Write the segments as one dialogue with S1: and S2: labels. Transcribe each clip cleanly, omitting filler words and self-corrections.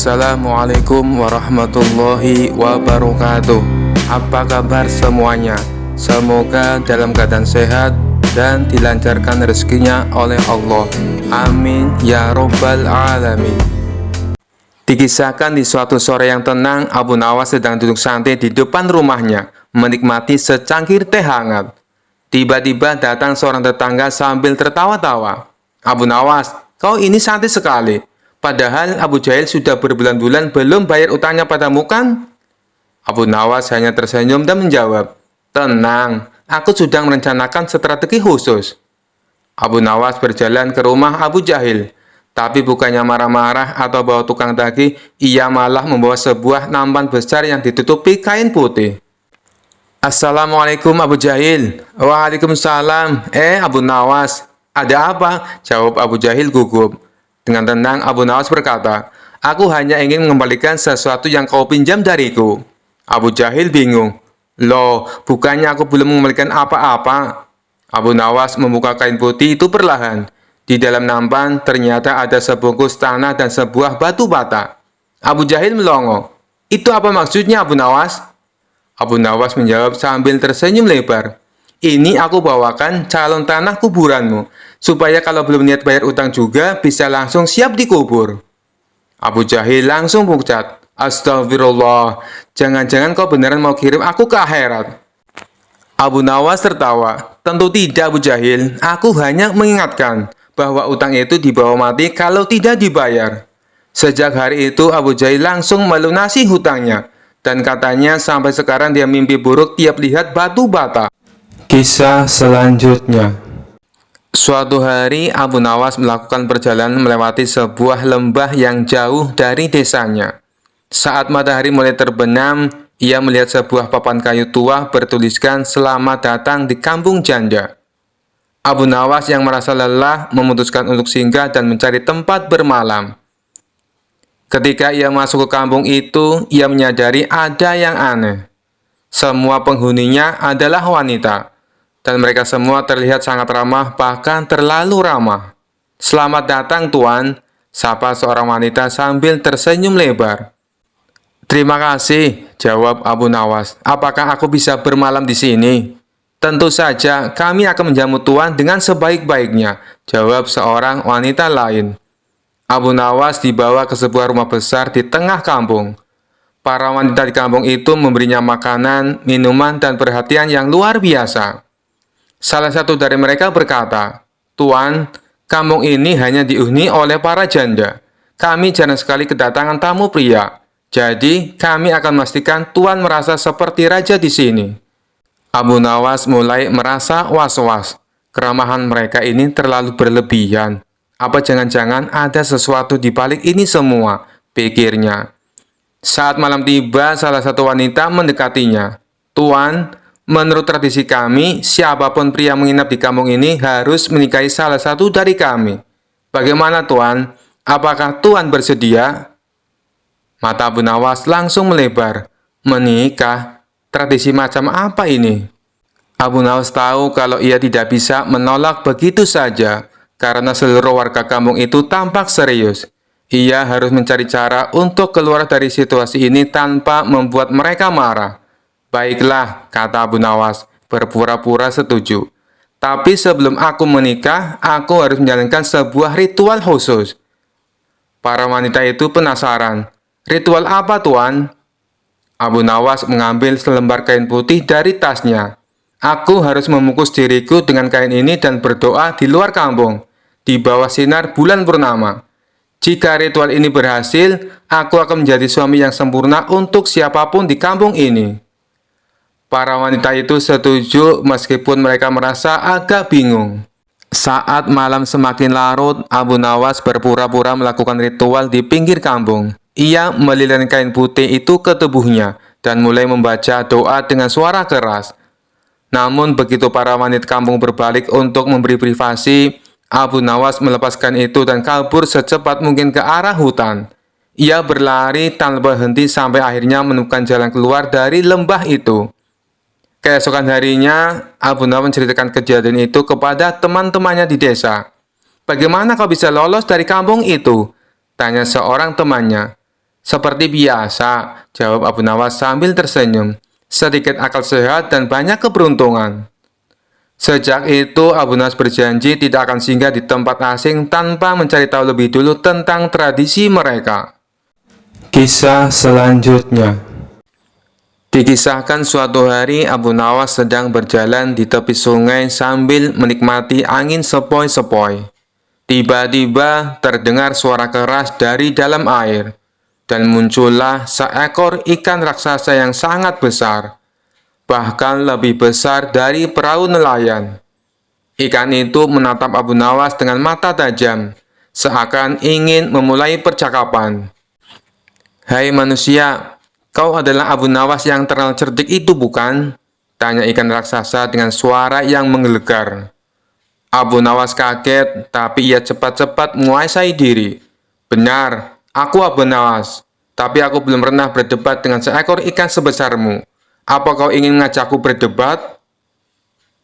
S1: Assalamualaikum warahmatullahi wabarakatuh. Apa kabar semuanya? Semoga dalam keadaan sehat dan dilancarkan rezekinya oleh Allah. Amin ya robbal alamin. Dikisahkan di suatu sore yang tenang, Abu Nawas sedang duduk santai di depan rumahnya, menikmati secangkir teh hangat. Tiba-tiba datang seorang tetangga sambil tertawa-tawa. "Abu Nawas, kau ini santai sekali. Padahal Abu Jahil sudah berbulan-bulan belum bayar utangnya padamu kan?" Abu Nawas hanya tersenyum dan menjawab, "Tenang, aku sedang merencanakan strategi khusus." Abu Nawas berjalan ke rumah Abu Jahil, tapi bukannya marah-marah atau bawa tukang tagih, ia malah membawa sebuah nampan besar yang ditutupi kain putih. "Assalamualaikum Abu Jahil." "Waalaikumsalam. Abu Nawas, ada apa?" jawab Abu Jahil gugup. Dengan tenang, Abu Nawas berkata, "Aku hanya ingin mengembalikan sesuatu yang kau pinjam dariku." Abu Jahil bingung. "Loh, bukannya aku belum mengembalikan apa-apa?" Abu Nawas membuka kain putih itu perlahan. Di dalam nampan ternyata ada sebungkus tanah dan sebuah batu bata. Abu Jahil melongo. "Itu apa maksudnya, Abu Nawas?" Abu Nawas menjawab sambil tersenyum lebar. "Ini aku bawakan calon tanah kuburanmu, supaya kalau belum niat bayar utang juga bisa langsung siap dikubur." Abu Jahil langsung pucat. "Astagfirullah, jangan-jangan kau beneran mau kirim aku ke akhirat?" Abu Nawas tertawa. "Tentu tidak Abu Jahil, aku hanya mengingatkan bahwa utang itu dibawa mati kalau tidak dibayar." Sejak hari itu Abu Jahil langsung melunasi hutangnya, dan katanya sampai sekarang dia mimpi buruk tiap lihat batu bata. Kisah selanjutnya. Suatu hari, Abu Nawas melakukan perjalanan melewati sebuah lembah yang jauh dari desanya. Saat matahari mulai terbenam, ia melihat sebuah papan kayu tua bertuliskan "Selamat datang di Kampung Janda." Abu Nawas yang merasa lelah memutuskan untuk singgah dan mencari tempat bermalam. Ketika ia masuk ke kampung itu, ia menyadari ada yang aneh. Semua penghuninya adalah wanita, dan mereka semua terlihat sangat ramah, bahkan terlalu ramah. "Selamat datang, Tuan," sapa seorang wanita sambil tersenyum lebar. "Terima kasih," jawab Abu Nawas. "Apakah aku bisa bermalam di sini?" "Tentu saja, kami akan menjamu Tuan dengan sebaik-baiknya," jawab seorang wanita lain. Abu Nawas dibawa ke sebuah rumah besar di tengah kampung. Para wanita di kampung itu memberinya makanan, minuman, dan perhatian yang luar biasa. Salah satu dari mereka berkata, "Tuan, kampung ini hanya dihuni oleh para janda. Kami jarang sekali kedatangan tamu pria. Jadi, kami akan memastikan Tuan merasa seperti raja di sini." Abu Nawas mulai merasa was-was. Keramahan mereka ini terlalu berlebihan. Apa jangan-jangan ada sesuatu di balik ini semua, pikirnya. Saat malam tiba, salah satu wanita mendekatinya. "Tuan, menurut tradisi kami, siapapun pria menginap di kampung ini harus menikahi salah satu dari kami. Bagaimana, Tuan? Apakah Tuan bersedia?" Mata Abu Nawas langsung melebar. Menikah? Tradisi macam apa ini? Abu Nawas tahu kalau ia tidak bisa menolak begitu saja, karena seluruh warga kampung itu tampak serius. Ia harus mencari cara untuk keluar dari situasi ini tanpa membuat mereka marah. "Baiklah," kata Abu Nawas, berpura-pura setuju. "Tapi sebelum aku menikah, aku harus menjalankan sebuah ritual khusus." Para wanita itu penasaran. "Ritual apa, Tuan?" Abu Nawas mengambil selembar kain putih dari tasnya. "Aku harus membungkus diriku dengan kain ini dan berdoa di luar kampung, di bawah sinar bulan purnama. Jika ritual ini berhasil, aku akan menjadi suami yang sempurna untuk siapapun di kampung ini." Para wanita itu setuju meskipun mereka merasa agak bingung. Saat malam semakin larut, Abu Nawas berpura-pura melakukan ritual di pinggir kampung. Ia melilitkan kain putih itu ke tubuhnya dan mulai membaca doa dengan suara keras. Namun begitu para wanita kampung berbalik untuk memberi privasi, Abu Nawas melepaskan itu dan kabur secepat mungkin ke arah hutan. Ia berlari tanpa henti sampai akhirnya menemukan jalan keluar dari lembah itu. Keesokan harinya, Abu Nawas menceritakan kejadian itu kepada teman-temannya di desa. "Bagaimana kau bisa lolos dari kampung itu?" tanya seorang temannya. Seperti biasa, jawab Abu Nawas sambil tersenyum. Sedikit akal sehat dan banyak keberuntungan. Sejak itu, Abu Nawas berjanji tidak akan singgah di tempat asing tanpa mencari tahu lebih dulu tentang tradisi mereka. Kisah selanjutnya. Dikisahkan suatu hari Abu Nawas sedang berjalan di tepi sungai sambil menikmati angin sepoi-sepoi. Tiba-tiba terdengar suara keras dari dalam air, dan muncullah seekor ikan raksasa yang sangat besar, bahkan lebih besar dari perahu nelayan. Ikan itu menatap Abu Nawas dengan mata tajam, seakan ingin memulai percakapan. "Hai manusia, kau adalah Abu Nawas yang terkenal cerdik itu bukan?" tanya ikan raksasa dengan suara yang menggelegar. Abu Nawas kaget, tapi ia cepat-cepat menguasai diri. "Benar, aku Abu Nawas, tapi aku belum pernah berdebat dengan seekor ikan sebesarmu. Apa kau ingin mengajakku berdebat?"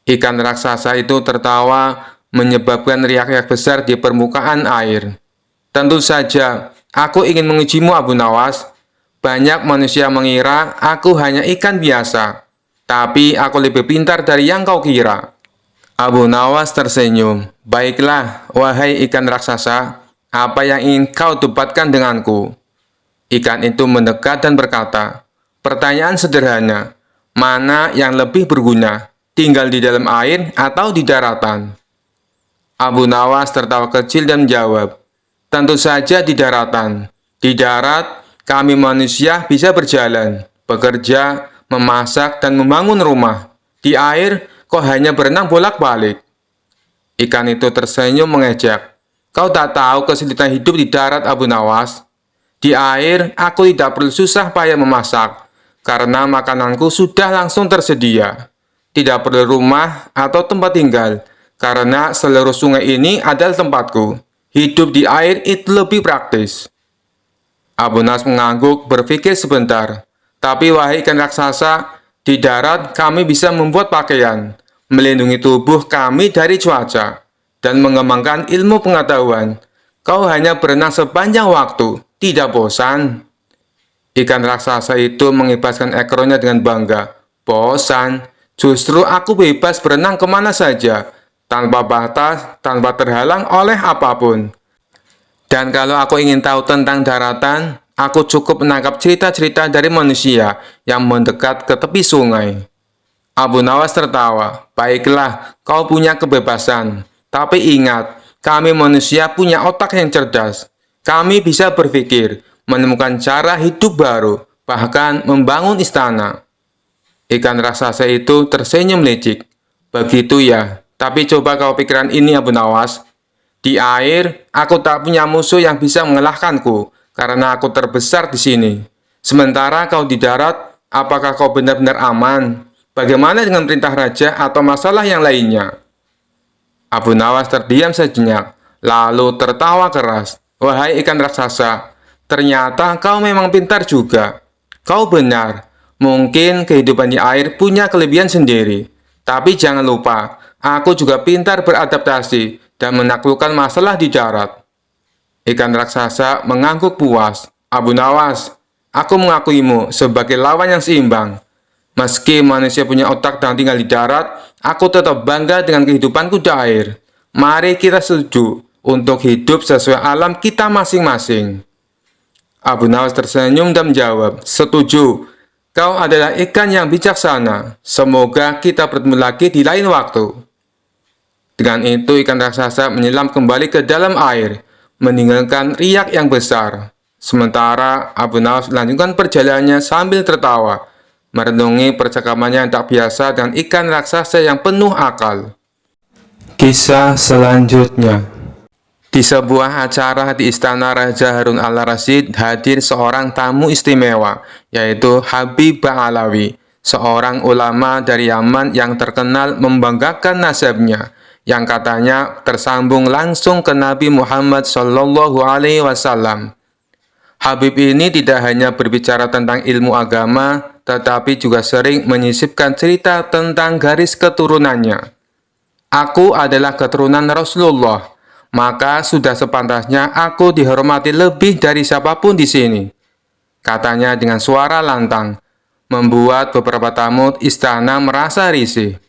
S1: Ikan raksasa itu tertawa, menyebabkan riak-riak besar di permukaan air. "Tentu saja, aku ingin mengujimu Abu Nawas. Banyak manusia mengira aku hanya ikan biasa, tapi aku lebih pintar dari yang kau kira." Abu Nawas tersenyum. "Baiklah, wahai ikan raksasa, apa yang ingin kau debatkan denganku?" Ikan itu mendekat dan berkata, "Pertanyaan sederhana, mana yang lebih berguna, tinggal di dalam air atau di daratan?" Abu Nawas tertawa kecil dan menjawab, "Tentu saja di daratan. Di darat, kami manusia bisa berjalan, bekerja, memasak, dan membangun rumah. Di air, kau hanya berenang bolak-balik." Ikan itu tersenyum mengejek. "Kau tak tahu kesulitan hidup di darat, Abu Nawas. Di air, aku tidak perlu susah payah memasak, karena makananku sudah langsung tersedia. Tidak perlu rumah atau tempat tinggal, karena seluruh sungai ini adalah tempatku. Hidup di air itu lebih praktis." Abu Nawas mengangguk berpikir sebentar. "Tapi wahai ikan raksasa, di darat kami bisa membuat pakaian, melindungi tubuh kami dari cuaca, dan mengembangkan ilmu pengetahuan. Kau hanya berenang sepanjang waktu, tidak bosan?" Ikan raksasa itu mengibaskan ekornya dengan bangga. "Bosan? Justru aku bebas berenang kemana saja, tanpa batas, tanpa terhalang oleh apapun. Dan kalau aku ingin tahu tentang daratan, aku cukup menangkap cerita-cerita dari manusia yang mendekat ke tepi sungai." Abu Nawas tertawa. "Baiklah, kau punya kebebasan. Tapi ingat, kami manusia punya otak yang cerdas. Kami bisa berpikir, menemukan cara hidup baru, bahkan membangun istana." Ikan raksasa itu tersenyum licik. "Begitu ya, tapi coba kau pikiran ini Abu Nawas. Di air, aku tak punya musuh yang bisa mengalahkanku, karena aku terbesar di sini. Sementara kau di darat, apakah kau benar-benar aman? Bagaimana dengan perintah raja atau masalah yang lainnya?" Abu Nawas terdiam sejenak, lalu tertawa keras. "Wahai ikan raksasa, ternyata kau memang pintar juga. Kau benar, mungkin kehidupan di air punya kelebihan sendiri. Tapi jangan lupa, aku juga pintar beradaptasi dan menaklukkan masalah di darat." Ikan raksasa mengangguk puas. "Abu Nawas, aku mengakuimu sebagai lawan yang seimbang. Meski manusia punya otak dan tinggal di darat, aku tetap bangga dengan kehidupanku di air. Mari kita setuju untuk hidup sesuai alam kita masing-masing." Abu Nawas tersenyum dan menjawab, "Setuju. Kau adalah ikan yang bijaksana. Semoga kita bertemu lagi di lain waktu." Dengan itu, ikan raksasa menyelam kembali ke dalam air, meninggalkan riak yang besar. Sementara Abu Nawas melanjutkan perjalanannya sambil tertawa, merenungi percakapannya yang tak biasa dengan ikan raksasa yang penuh akal. Kisah selanjutnya. Di sebuah acara di Istana Raja Harun al-Rasyid hadir seorang tamu istimewa, yaitu Habib Ba'alawi, seorang ulama dari Yaman yang terkenal membanggakan nasabnya, yang katanya tersambung langsung ke Nabi Muhammad SAW. Habib ini tidak hanya berbicara tentang ilmu agama, tetapi juga sering menyisipkan cerita tentang garis keturunannya. "Aku adalah keturunan Rasulullah, maka sudah sepantasnya aku dihormati lebih dari siapapun di sini. katanya dengan suara lantang, membuat beberapa tamu istana merasa risih.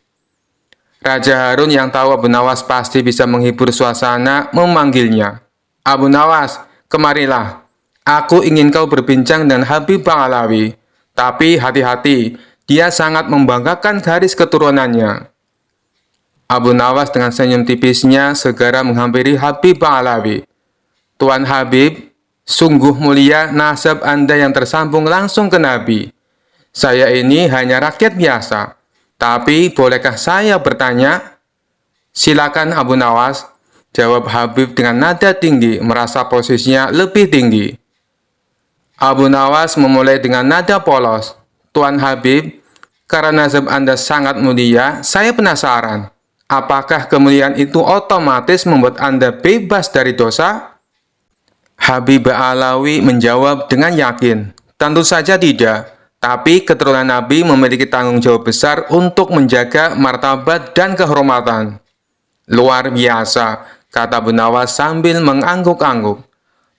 S1: Raja Harun yang tahu Abu Nawas pasti bisa menghibur suasana memanggilnya. Abu Nawas, kemarilah. Aku ingin kau berbincang dengan Habib Ba'alawi. Tapi hati-hati, dia sangat membanggakan garis keturunannya. Abu Nawas dengan senyum tipisnya segera menghampiri Habib Ba'alawi. Tuan Habib, sungguh mulia nasab Anda yang tersambung langsung ke Nabi. Saya ini hanya rakyat biasa. Tapi bolehkah saya bertanya? Silakan Abu Nawas, jawab Habib dengan nada tinggi, merasa posisinya lebih tinggi. Abu Nawas memulai dengan nada polos. Tuan Habib, karena nasab Anda sangat mulia, saya penasaran. Apakah kemuliaan itu otomatis membuat Anda bebas dari dosa? Habib Ba'alawi menjawab dengan yakin. Tentu saja tidak. Tapi keturunan Nabi memiliki tanggung jawab besar untuk menjaga martabat dan kehormatan. Luar biasa, kata Abu Nawas sambil mengangguk-angguk.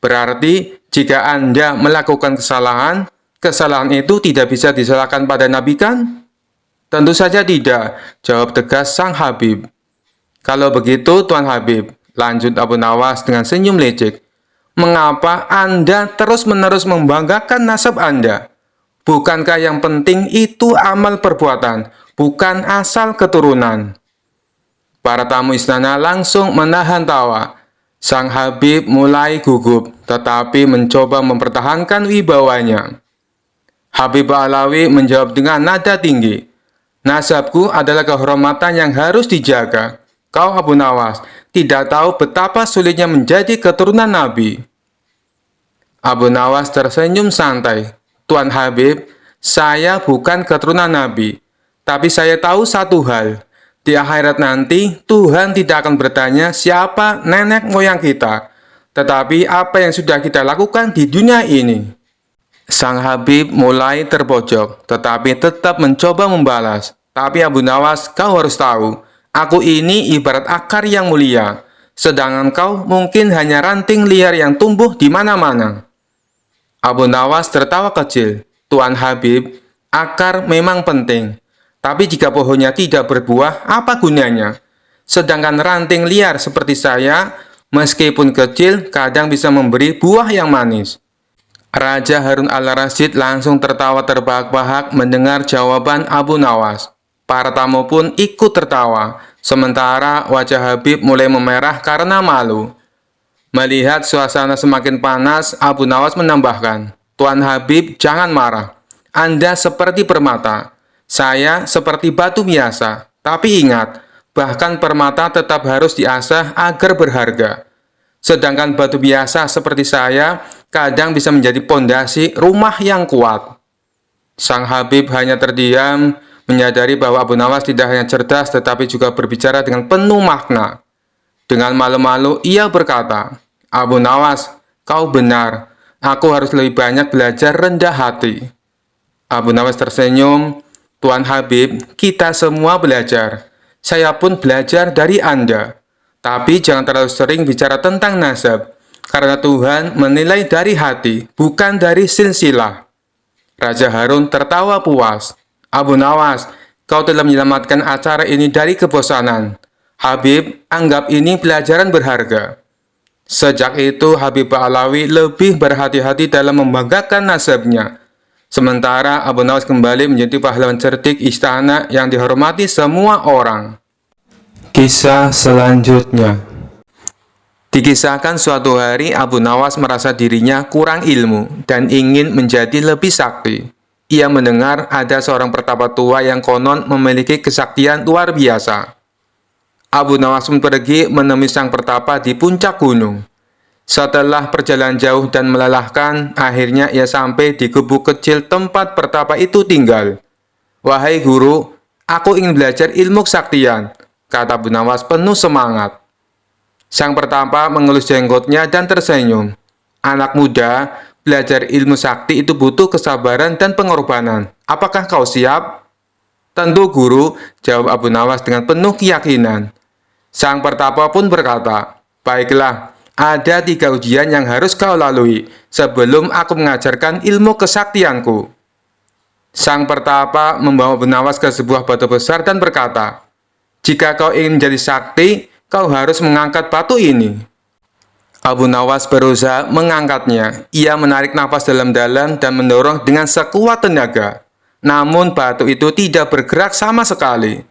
S1: Berarti jika Anda melakukan kesalahan, kesalahan itu tidak bisa disalahkan pada Nabi kan? Tentu saja tidak, jawab tegas sang Habib. Kalau begitu Tuan Habib, lanjut Abu Nawas dengan senyum lecek. Mengapa Anda terus-menerus membanggakan nasab Anda? Bukankah yang penting itu amal perbuatan, bukan asal keturunan? Para tamu istana langsung menahan tawa. Sang Habib mulai gugup, tetapi mencoba mempertahankan wibawanya. Habib Ba'alawi menjawab dengan nada tinggi. Nasabku adalah kehormatan yang harus dijaga. Kau Abu Nawas, tidak tahu betapa sulitnya menjadi keturunan Nabi. Abu Nawas tersenyum santai. Tuan Habib, saya bukan keturunan Nabi, tapi saya tahu satu hal. Di akhirat nanti, Tuhan tidak akan bertanya siapa nenek moyang kita, tetapi apa yang sudah kita lakukan di dunia ini. Sang Habib mulai terpojok, tetapi tetap mencoba membalas. Tapi Abu Nawas, kau harus tahu, aku ini ibarat akar yang mulia, sedangkan kau mungkin hanya ranting liar yang tumbuh di mana-mana. Abu Nawas tertawa kecil. Tuan Habib, akar memang penting. Tapi jika pohonnya tidak berbuah, apa gunanya? Sedangkan ranting liar seperti saya, meskipun kecil, kadang bisa memberi buah yang manis. Raja Harun al-Rasyid langsung tertawa terbahak-bahak mendengar jawaban Abu Nawas. Para tamu pun ikut tertawa, sementara wajah Habib mulai memerah karena malu. Melihat suasana semakin panas, Abu Nawas menambahkan, Tuan Habib, jangan marah. Anda seperti permata. Saya seperti batu biasa. Tapi ingat, bahkan permata tetap harus diasah agar berharga. Sedangkan batu biasa seperti saya, kadang bisa menjadi pondasi rumah yang kuat. Sang Habib hanya terdiam, menyadari bahwa Abu Nawas tidak hanya cerdas, tetapi juga berbicara dengan penuh makna. Dengan malu-malu, ia berkata, Abu Nawas, kau benar. Aku harus lebih banyak belajar rendah hati. Abu Nawas tersenyum. Tuan Habib, kita semua belajar. Saya pun belajar dari Anda. Tapi jangan terlalu sering bicara tentang nasab. Karena Tuhan menilai dari hati, bukan dari silsilah. Raja Harun tertawa puas. Abu Nawas, kau telah menyelamatkan acara ini dari kebosanan. Habib, anggap ini pelajaran berharga. Sejak itu, Habib Ba'alawi lebih berhati-hati dalam membanggakan nasabnya. Sementara Abu Nawas kembali menjadi pahlawan cerdik istana yang dihormati semua orang. Kisah selanjutnya. Dikisahkan suatu hari Abu Nawas merasa dirinya kurang ilmu dan ingin menjadi lebih sakti. Ia mendengar ada seorang pertapa tua yang konon memiliki kesaktian luar biasa. Abu Nawas pun pergi menemui sang pertapa di puncak gunung. Setelah perjalanan jauh dan melelahkan, akhirnya ia sampai di gubuk kecil tempat pertapa itu tinggal. Wahai guru, aku ingin belajar ilmu kesaktian, kata Abu Nawas penuh semangat. Sang pertapa mengelus jenggotnya dan tersenyum. Anak muda, belajar ilmu sakti itu butuh kesabaran dan pengorbanan. Apakah kau siap? Tentu guru, jawab Abu Nawas dengan penuh keyakinan. Sang pertapa pun berkata, baiklah, Ada 3 ujian yang harus kau lalui sebelum aku mengajarkan ilmu kesaktianku. Sang Pertapa membawa Abu Nawas ke sebuah batu besar dan berkata, "Jika kau ingin menjadi sakti, kau harus mengangkat batu ini." Abu Nawas berusaha mengangkatnya. Ia menarik nafas dalam-dalam dan mendorong dengan sekuat tenaga. Namun batu itu tidak bergerak sama sekali.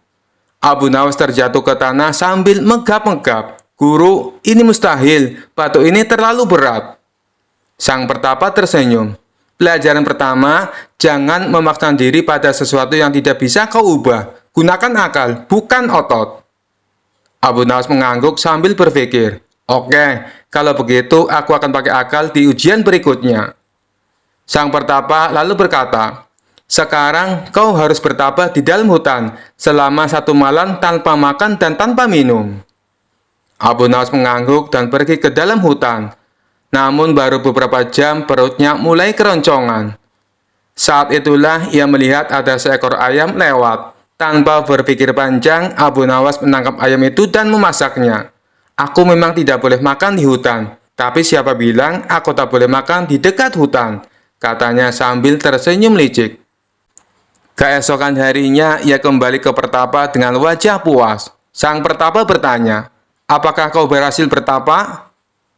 S1: Abu Nawas terjatuh ke tanah sambil menggap-menggap. "Guru, ini mustahil. Batu ini terlalu berat." Sang Pertapa tersenyum. "Pelajaran pertama, jangan memaksakan diri pada sesuatu yang tidak bisa kau ubah. Gunakan akal, bukan otot." Abu Nawas mengangguk sambil berpikir, "Oke, kalau begitu aku akan pakai akal di ujian berikutnya." Sang Pertapa lalu berkata, "Sekarang kau harus bertapa di dalam hutan selama 1 malam tanpa makan dan tanpa minum." Abu Nawas mengangguk dan pergi ke dalam hutan. Namun baru beberapa jam perutnya mulai keroncongan. Saat itulah ia melihat ada seekor ayam lewat. Tanpa berpikir panjang, Abu Nawas menangkap ayam itu dan memasaknya. "Aku memang tidak boleh makan di hutan, tapi siapa bilang aku tak boleh makan di dekat hutan?" katanya sambil tersenyum licik. Keesokan harinya, ia kembali ke Pertapa dengan wajah puas. Sang Pertapa bertanya, "Apakah kau berhasil bertapa?"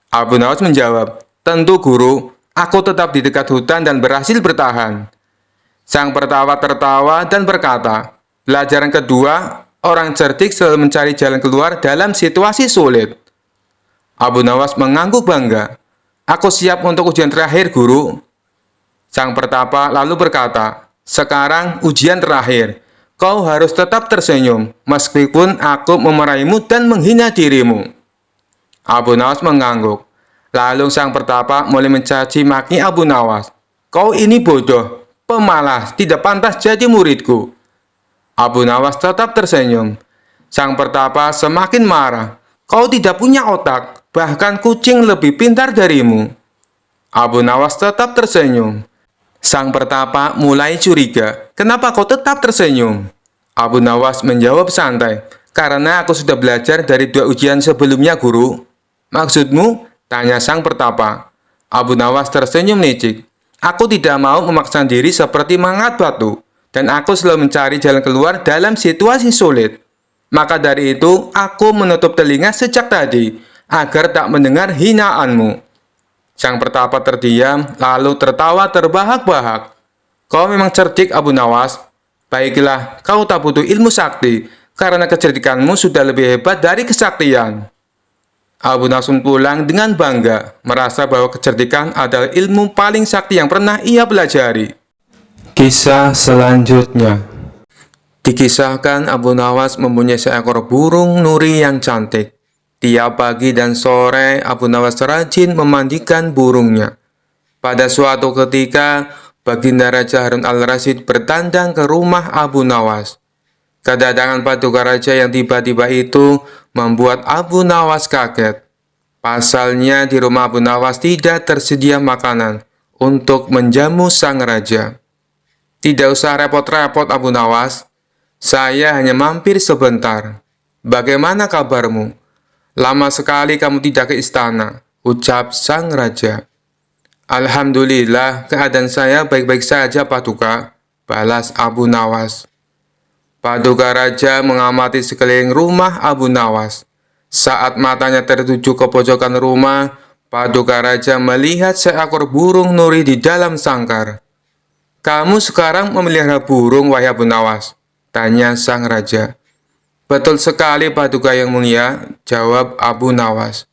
S1: Abu Nawas menjawab, "Tentu guru, aku tetap di dekat hutan dan berhasil bertahan." Sang Pertapa tertawa dan berkata, "Pelajaran kedua, orang cerdik selalu mencari jalan keluar dalam situasi sulit." Abu Nawas mengangguk bangga. "Aku siap untuk ujian terakhir, guru." Sang Pertapa lalu berkata, "Sekarang ujian terakhir. Kau harus tetap tersenyum, meskipun aku memarahimu dan menghina dirimu." Abu Nawas mengangguk. Lalu Sang Pertapa mulai mencaci maki Abu Nawas. "Kau ini bodoh, pemalas, tidak pantas jadi muridku." Abu Nawas tetap tersenyum. Sang Pertapa semakin marah. "Kau tidak punya otak, bahkan kucing lebih pintar darimu." Abu Nawas tetap tersenyum. Sang Pertapa mulai curiga. "Kenapa kau tetap tersenyum?" Abu Nawas menjawab santai, "Karena aku sudah belajar dari 2 ujian sebelumnya, guru." "Maksudmu?" tanya Sang Pertapa. Abu Nawas tersenyum licik. "Aku tidak mau memaksakan diri seperti mangkat batu, dan aku selalu mencari jalan keluar dalam situasi sulit. Maka dari itu, aku menutup telinga sejak tadi, agar tak mendengar hinaanmu." Sang Pertapa terdiam, lalu tertawa terbahak-bahak. "Kau memang cerdik, Abu Nawas. Baiklah, kau tak butuh ilmu sakti, karena kecerdikanmu sudah lebih hebat dari kesaktian." Abu Nawas pulang dengan bangga, merasa bahwa kecerdikan adalah ilmu paling sakti yang pernah ia pelajari. Kisah selanjutnya. Dikisahkan Abu Nawas mempunyai seekor burung nuri yang cantik. Tiap pagi dan sore, Abu Nawas rajin memandikan burungnya. Pada suatu ketika, Baginda Raja Harun al-Rasyid bertandang ke rumah Abu Nawas. Kedatangan Paduka Raja yang tiba-tiba itu membuat Abu Nawas kaget. Pasalnya di rumah Abu Nawas tidak tersedia makanan untuk menjamu sang raja. "Tidak usah repot-repot, Abu Nawas. Saya hanya mampir sebentar. Bagaimana kabarmu? Lama sekali kamu tidak ke istana," ucap sang raja. "Alhamdulillah, keadaan saya baik-baik saja, Paduka," balas Abu Nawas. Paduka Raja mengamati sekeliling rumah Abu Nawas. Saat matanya tertuju ke pojokan rumah, Paduka Raja melihat seekor burung nuri di dalam sangkar. "Kamu sekarang memelihara burung, wahai Abu Nawas?" tanya sang raja. "Betul sekali, Paduka yang mulia," jawab Abu Nawas.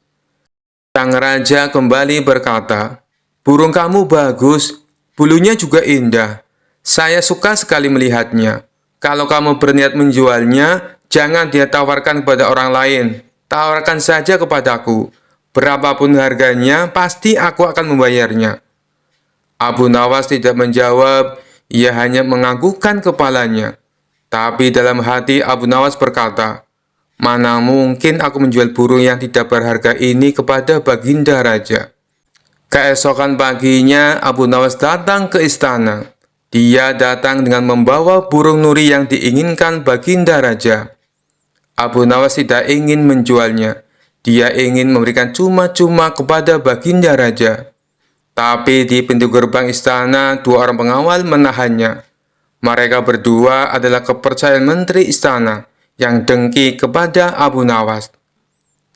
S1: Sang raja kembali berkata, "Burung kamu bagus, bulunya juga indah. Saya suka sekali melihatnya. Kalau kamu berniat menjualnya, jangan dia tawarkan kepada orang lain. Tawarkan saja kepadaku. Berapapun harganya, pasti aku akan membayarnya." Abu Nawas tidak menjawab, ia hanya menganggukkan kepalanya. Tapi dalam hati Abu Nawas berkata, "Mana mungkin aku menjual burung yang tidak berharga ini kepada Baginda Raja." Keesokan paginya, Abu Nawas datang ke istana. Dia datang dengan membawa burung nuri yang diinginkan Baginda Raja. Abu Nawas tidak ingin menjualnya. Dia ingin memberikan cuma-cuma kepada Baginda Raja. Tapi di pintu gerbang istana, dua orang pengawal menahannya. Mereka berdua adalah kepercayaan menteri istana yang dengki kepada Abu Nawas.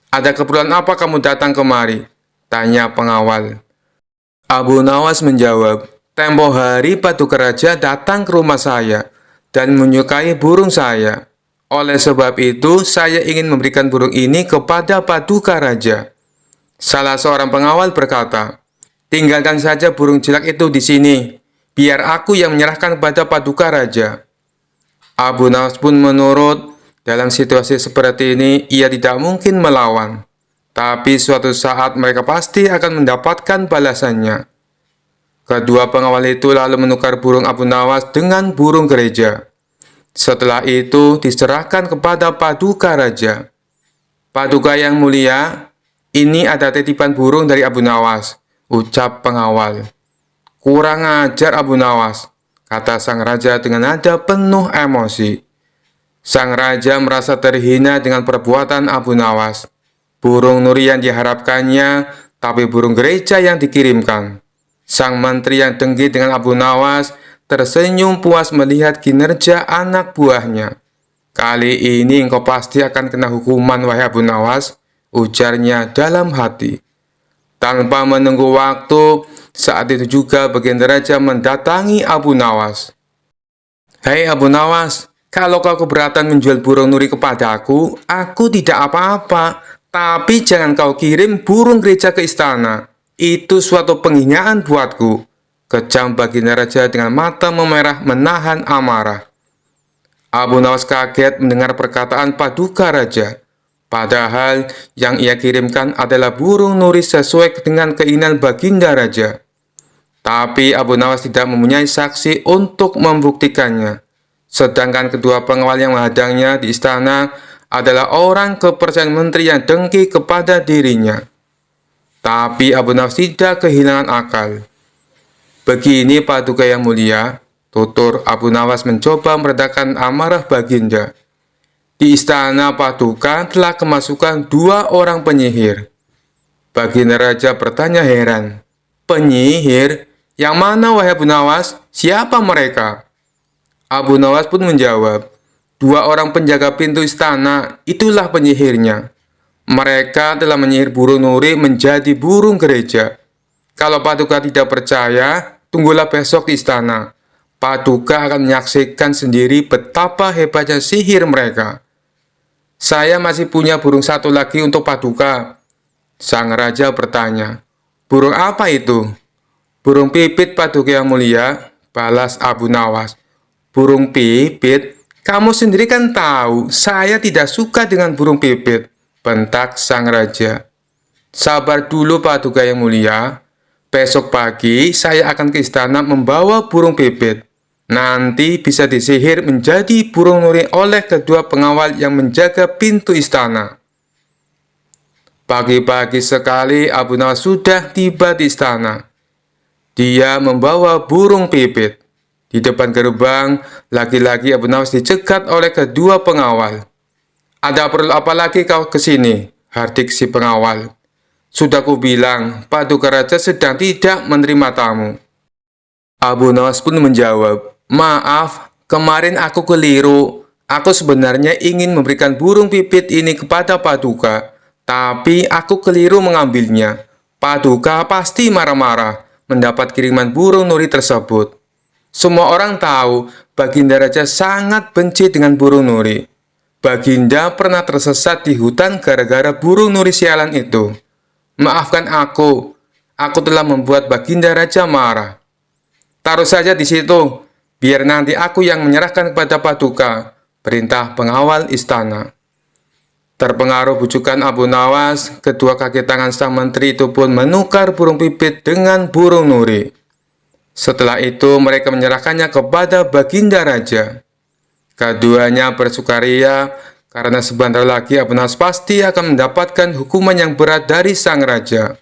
S1: "Ada keperluan apa kamu datang kemari?" tanya pengawal. Abu Nawas menjawab, "Tempo hari Paduka Raja datang ke rumah saya dan menyukai burung saya. Oleh sebab itu, saya ingin memberikan burung ini kepada Paduka Raja." Salah seorang pengawal berkata, "Tinggalkan saja burung jelek itu di sini. Biar aku yang menyerahkan kepada Paduka Raja." Abu Nawas pun menurut. Dalam situasi seperti ini, ia tidak mungkin melawan. Tapi suatu saat mereka pasti akan mendapatkan balasannya. Kedua pengawal itu lalu menukar burung Abu Nawas dengan burung gereja. Setelah itu diserahkan kepada Paduka Raja. "Paduka yang mulia, ini ada titipan burung dari Abu Nawas," ucap pengawal. "Kurang ajar Abu Nawas," kata sang raja dengan nada penuh emosi. Sang raja merasa terhina dengan perbuatan Abu Nawas. Burung nuri yang diharapkannya, tapi burung gereja yang dikirimkan. Sang menteri yang dengki dengan Abu Nawas tersenyum puas melihat kinerja anak buahnya. "Kali ini engkau pasti akan kena hukuman, wahai Abu Nawas," ujarnya dalam hati. Tanpa menunggu waktu, saat itu juga Baginda Raja mendatangi Abu Nawas. "Hei Abu Nawas, kalau kau keberatan menjual burung nuri kepadaku, aku tidak apa-apa. Tapi jangan kau kirim burung gereja ke istana. Itu suatu penghinaan buatku," kejam Baginda Raja dengan mata memerah menahan amarah. Abu Nawas kaget mendengar perkataan Paduka Raja. Padahal yang ia kirimkan adalah burung nuri sesuai dengan keinginan Baginda Raja. Tapi Abu Nawas tidak mempunyai saksi untuk membuktikannya. Sedangkan kedua pengawal yang menghadangnya di istana adalah orang kepercayaan menteri yang dengki kepada dirinya. Tapi Abu Nawas tidak kehilangan akal. "Begini Paduka yang mulia," tutur Abu Nawas mencoba meredakan amarah Baginda. "Di istana Paduka telah kemasukan dua orang penyihir." Baginda Raja bertanya heran, "Penyihir? Yang mana wahai Abu Nawas? Siapa mereka?" Abu Nawas pun menjawab, "Dua orang penjaga pintu istana, itulah penyihirnya. Mereka telah menyihir burung nuri menjadi burung gereja. Kalau Paduka tidak percaya, tunggulah besok di istana. Paduka akan menyaksikan sendiri betapa hebatnya sihir mereka." "Saya masih punya burung satu lagi untuk Paduka," sang raja bertanya. "Burung apa itu?" "Burung pipit Paduka yang mulia," balas Abu Nawas. "Burung pipit? Kamu sendiri kan tahu, saya tidak suka dengan burung pipit," bentak sang raja. "Sabar dulu Paduka yang mulia. Besok pagi saya akan ke istana membawa burung pipit. Nanti bisa disihir menjadi burung nuri oleh kedua pengawal yang menjaga pintu istana." Pagi-pagi sekali Abu Nawas sudah tiba di istana. Dia membawa burung pipit. Di depan gerbang, lagi-lagi Abu Nawas dicegat oleh kedua pengawal. "Ada perlu apa lagi kau ke sini?" hardik si pengawal. "Sudah kubilang, Paduka Raja sedang tidak menerima tamu." Abu Nawas pun menjawab, "Maaf, kemarin aku keliru. Aku sebenarnya ingin memberikan burung pipit ini kepada Paduka, tapi aku keliru mengambilnya. Paduka pasti marah-marah mendapat kiriman burung nuri tersebut. Semua orang tahu Baginda Raja sangat benci dengan burung nuri. Baginda pernah tersesat di hutan gara-gara burung nuri sialan itu. Maafkan aku telah membuat Baginda Raja marah." "Taruh saja di situ, biar nanti aku yang menyerahkan kepada Paduka," perintah pengawal istana. Terpengaruh bujukan Abu Nawas, kedua kaki tangan sang menteri itu pun menukar burung pipit dengan burung nuri. Setelah itu mereka menyerahkannya kepada Baginda Raja. Keduanya bersukaria karena sebentar lagi Abu Nawas pasti akan mendapatkan hukuman yang berat dari sang raja.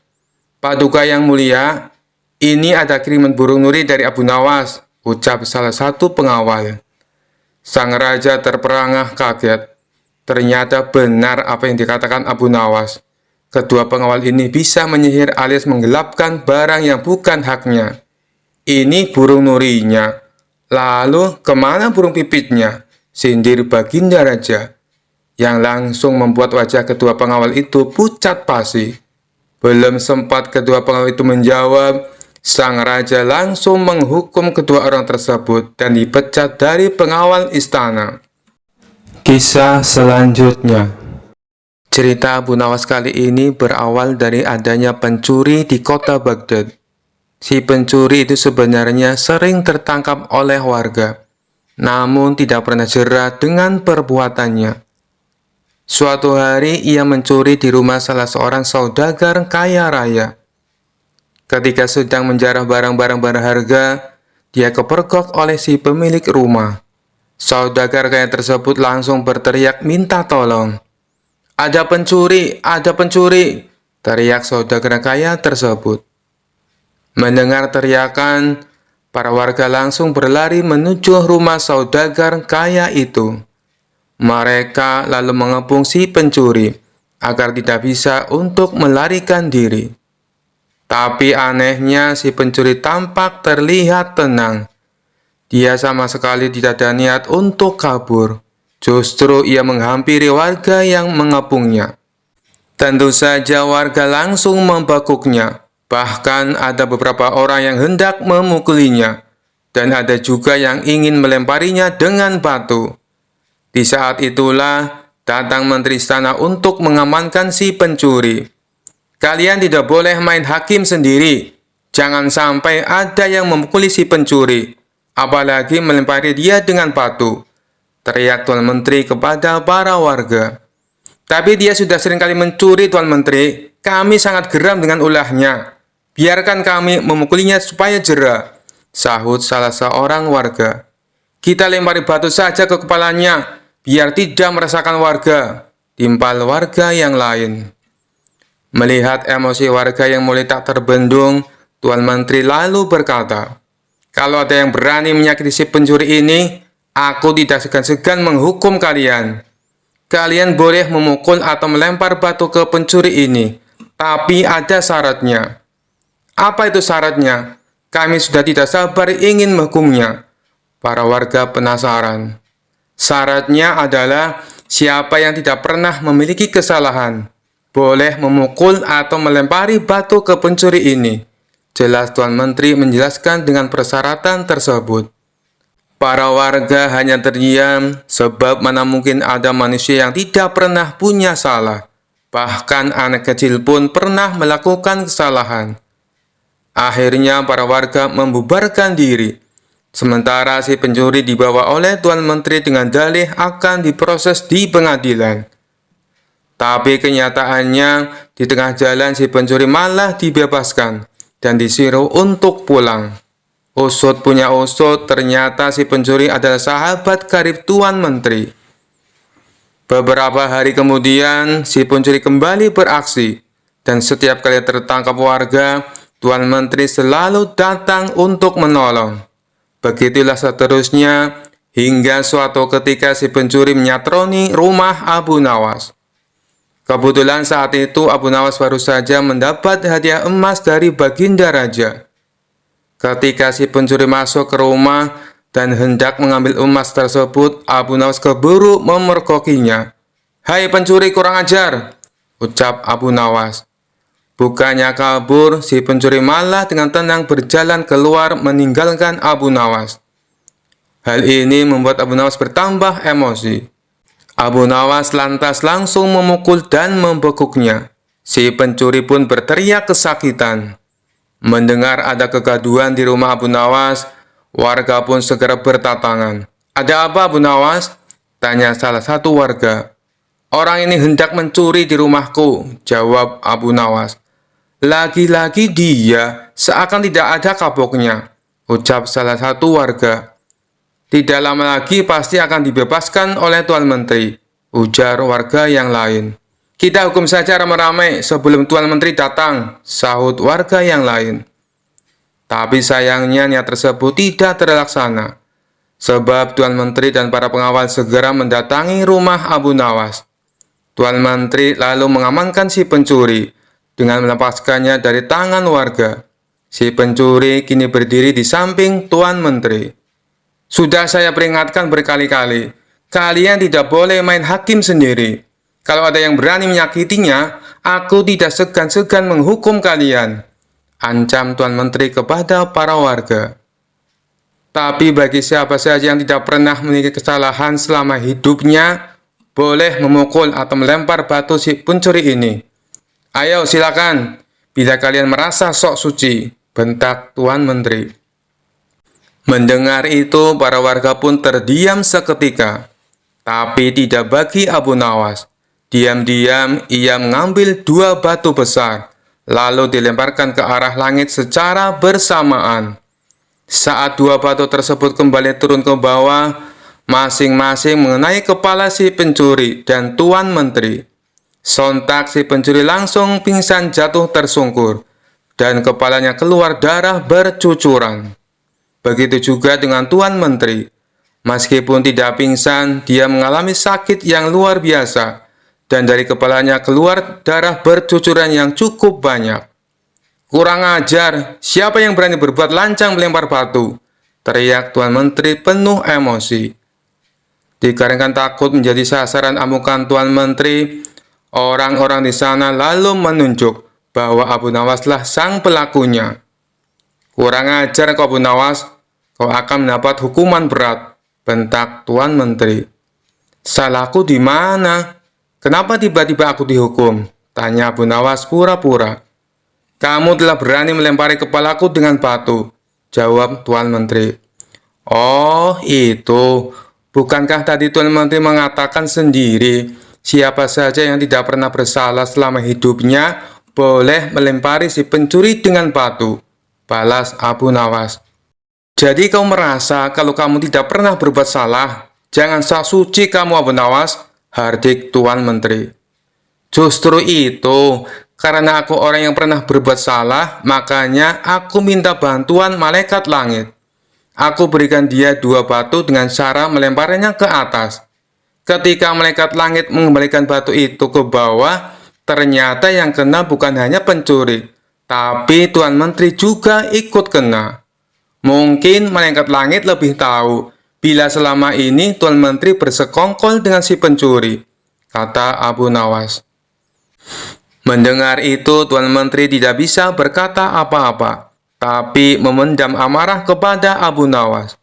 S1: "Paduka yang mulia, ini ada kiriman burung nuri dari Abu Nawas," ucap salah satu pengawal. Sang raja terperangah kaget. Ternyata benar apa yang dikatakan Abu Nawas. Kedua pengawal ini bisa menyihir alias menggelapkan barang yang bukan haknya. Ini burung nurinya. Lalu kemana burung pipitnya? Sindir Baginda Raja, yang langsung membuat wajah kedua pengawal itu pucat pasi. Belum sempat kedua pengawal itu menjawab, sang raja langsung menghukum kedua orang tersebut dan dipecat dari pengawal istana. Kisah selanjutnya. Cerita Abu Nawas kali ini berawal dari adanya pencuri di kota Baghdad. Si pencuri itu sebenarnya sering tertangkap oleh warga, namun tidak pernah jera dengan perbuatannya. Suatu hari ia mencuri di rumah salah seorang saudagar kaya raya. Ketika sedang menjarah barang-barang berharga, dia kepergok oleh si pemilik rumah. Saudagar kaya tersebut langsung berteriak minta tolong. "Ada pencuri, ada pencuri!" teriak saudagar kaya tersebut. Mendengar teriakan, para warga langsung berlari menuju rumah saudagar kaya itu. Mereka lalu mengepung si pencuri agar tidak bisa untuk melarikan diri. Tapi anehnya si pencuri tampak terlihat tenang. Dia sama sekali tidak ada niat untuk kabur. Justru ia menghampiri warga yang mengepungnya. Tentu saja warga langsung membekuknya. Bahkan ada beberapa orang yang hendak memukulinya. Dan ada juga yang ingin melemparinya dengan batu. Di saat itulah datang menteri istana untuk mengamankan si pencuri. "Kalian tidak boleh main hakim sendiri. Jangan sampai ada yang memukuli si pencuri. Apalagi melempari dia dengan batu," teriak Tuan Menteri kepada para warga. "Tapi dia sudah sering kali mencuri, Tuan Menteri. Kami sangat geram dengan ulahnya. Biarkan kami memukulinya supaya jera," sahut salah seorang warga. "Kita lempari batu saja ke kepalanya, biar tidak meresahkan warga," timpal warga yang lain. Melihat emosi warga yang mulai tak terbendung, Tuan Menteri lalu berkata, "Kalau ada yang berani menyakiti si pencuri ini, aku tidak segan-segan menghukum kalian. Kalian boleh memukul atau melempar batu ke pencuri ini, tapi ada syaratnya." "Apa itu syaratnya? Kami sudah tidak sabar ingin menghukumnya," para warga penasaran. "Syaratnya adalah siapa yang tidak pernah memiliki kesalahan, boleh memukul atau melempari batu ke pencuri ini," jelas Tuan Menteri menjelaskan dengan persyaratan tersebut. Para warga hanya terdiam, sebab mana mungkin ada manusia yang tidak pernah punya salah. Bahkan anak kecil pun pernah melakukan kesalahan. Akhirnya para warga membubarkan diri. Sementara si pencuri dibawa oleh Tuan Menteri dengan dalih akan diproses di pengadilan. Tapi kenyataannya, di tengah jalan si pencuri malah dibebaskan dan disuruh untuk pulang. Usut punya usut, ternyata si pencuri adalah sahabat karib Tuan Menteri. Beberapa hari kemudian, si pencuri kembali beraksi, dan setiap kali tertangkap warga, Tuan Menteri selalu datang untuk menolong. Begitulah seterusnya, hingga suatu ketika si pencuri menyatroni rumah Abu Nawas. Kebetulan saat itu Abu Nawas baru saja mendapat hadiah emas dari Baginda Raja. Ketika si pencuri masuk ke rumah dan hendak mengambil emas tersebut, Abu Nawas keburu memergokinya. "Hai pencuri kurang ajar," ucap Abu Nawas. Bukannya kabur, si pencuri malah dengan tenang berjalan keluar meninggalkan Abu Nawas. Hal ini membuat Abu Nawas bertambah emosi. Abu Nawas lantas langsung memukul dan membekuknya. Si pencuri pun berteriak kesakitan. Mendengar ada kegaduhan di rumah Abu Nawas, warga pun segera berdatangan. "Ada apa, Abu Nawas?" tanya salah satu warga. "Orang ini hendak mencuri di rumahku," jawab Abu Nawas. "Lagi-lagi dia, seakan tidak ada kapoknya," ucap salah satu warga. "Tidak lama lagi pasti akan dibebaskan oleh Tuan Menteri," ujar warga yang lain. "Kita hukum saja ramai-ramai sebelum Tuan Menteri datang," sahut warga yang lain. Tapi sayangnya niat tersebut tidak terlaksana, sebab Tuan Menteri dan para pengawal segera mendatangi rumah Abu Nawas. Tuan Menteri lalu mengamankan si pencuri dengan melepaskannya dari tangan warga. Si pencuri kini berdiri di samping Tuan Menteri. Sudah saya peringatkan berkali-kali, kalian tidak boleh main hakim sendiri. Kalau ada yang berani menyakitinya, aku tidak segan-segan menghukum kalian, ancam Tuan Menteri kepada para warga. Tapi bagi siapa saja yang tidak pernah memiliki kesalahan selama hidupnya, boleh memukul atau melempar batu si pencuri ini. Ayo silakan, bila kalian merasa sok suci, bentak Tuan Menteri. Mendengar itu, para warga pun terdiam seketika. Tapi tidak bagi Abu Nawas. Diam-diam ia mengambil 2 batu besar, lalu dilemparkan ke arah langit secara bersamaan. Saat 2 batu tersebut kembali turun ke bawah, masing-masing mengenai kepala si pencuri dan Tuan Menteri. Sontak si pencuri langsung pingsan jatuh tersungkur, dan kepalanya keluar darah bercucuran. Begitu juga dengan Tuan Menteri. Meskipun tidak pingsan, dia mengalami sakit yang luar biasa, dan dari kepalanya keluar darah bercucuran yang cukup banyak. Kurang ajar, siapa yang berani berbuat lancang melempar batu? Teriak Tuan Menteri penuh emosi. Dikarenakan takut menjadi sasaran amukan Tuan Menteri, orang-orang di sana lalu menunjuk bahwa Abu Nawaslah sang pelakunya. Kurang ajar kau Abu Nawas, kau akan mendapat hukuman berat, bentak Tuan Menteri. Salahku di mana? Kenapa tiba-tiba aku dihukum? Tanya Abu Nawas pura-pura. Kamu telah berani melempari kepalaku dengan batu, jawab Tuan Menteri. Oh, itu. Bukankah tadi Tuan Menteri mengatakan sendiri, siapa saja yang tidak pernah bersalah selama hidupnya boleh melempari si pencuri dengan batu, balas Abu Nawas. Jadi kau merasa kalau kamu tidak pernah berbuat salah? Jangan sok suci kamu Abu Nawas, hardik Tuan Menteri. Justru itu, karena aku orang yang pernah berbuat salah, makanya aku minta bantuan malaikat langit. Aku berikan dia 2 batu dengan cara melemparnya ke atas. Ketika malaikat langit mengembalikan batu itu ke bawah, ternyata yang kena bukan hanya pencuri, tapi Tuan Menteri juga ikut kena. Mungkin malaikat langit lebih tahu bila selama ini Tuan Menteri bersekongkol dengan si pencuri, kata Abu Nawas. Mendengar itu, Tuan Menteri tidak bisa berkata apa-apa, tapi memendam amarah kepada Abu Nawas.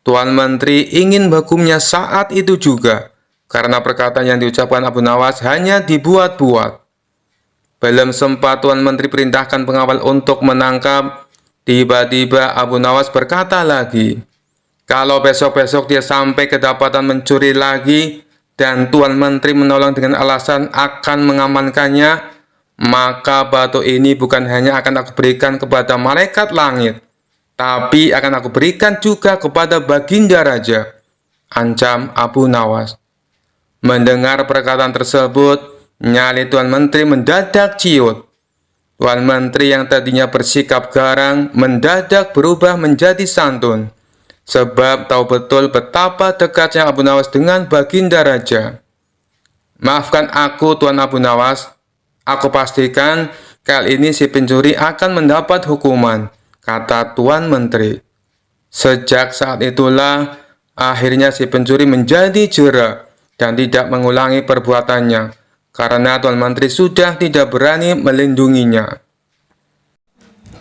S1: Tuan Menteri ingin menghukumnya saat itu juga, karena perkataan yang diucapkan Abu Nawas hanya dibuat-buat. Belum sempat Tuan Menteri perintahkan pengawal untuk menangkap, tiba-tiba Abu Nawas berkata lagi, kalau besok-besok dia sampai kedapatan mencuri lagi, dan Tuan Menteri menolong dengan alasan akan mengamankannya, maka batu ini bukan hanya akan aku berikan kepada malaikat langit, tapi akan aku berikan juga kepada Baginda Raja, ancam Abu Nawas. Mendengar perkataan tersebut, nyali Tuan Menteri mendadak ciut. Tuan Menteri yang tadinya bersikap garang mendadak berubah menjadi santun, sebab tahu betul betapa dekatnya Abu Nawas dengan Baginda Raja. Maafkan aku Tuan Abu Nawas, aku pastikan kali ini si pencuri akan mendapat hukuman, kata Tuan Menteri. Sejak saat itulah, akhirnya si pencuri menjadi jera dan tidak mengulangi perbuatannya, karena Tuan Menteri sudah tidak berani melindunginya.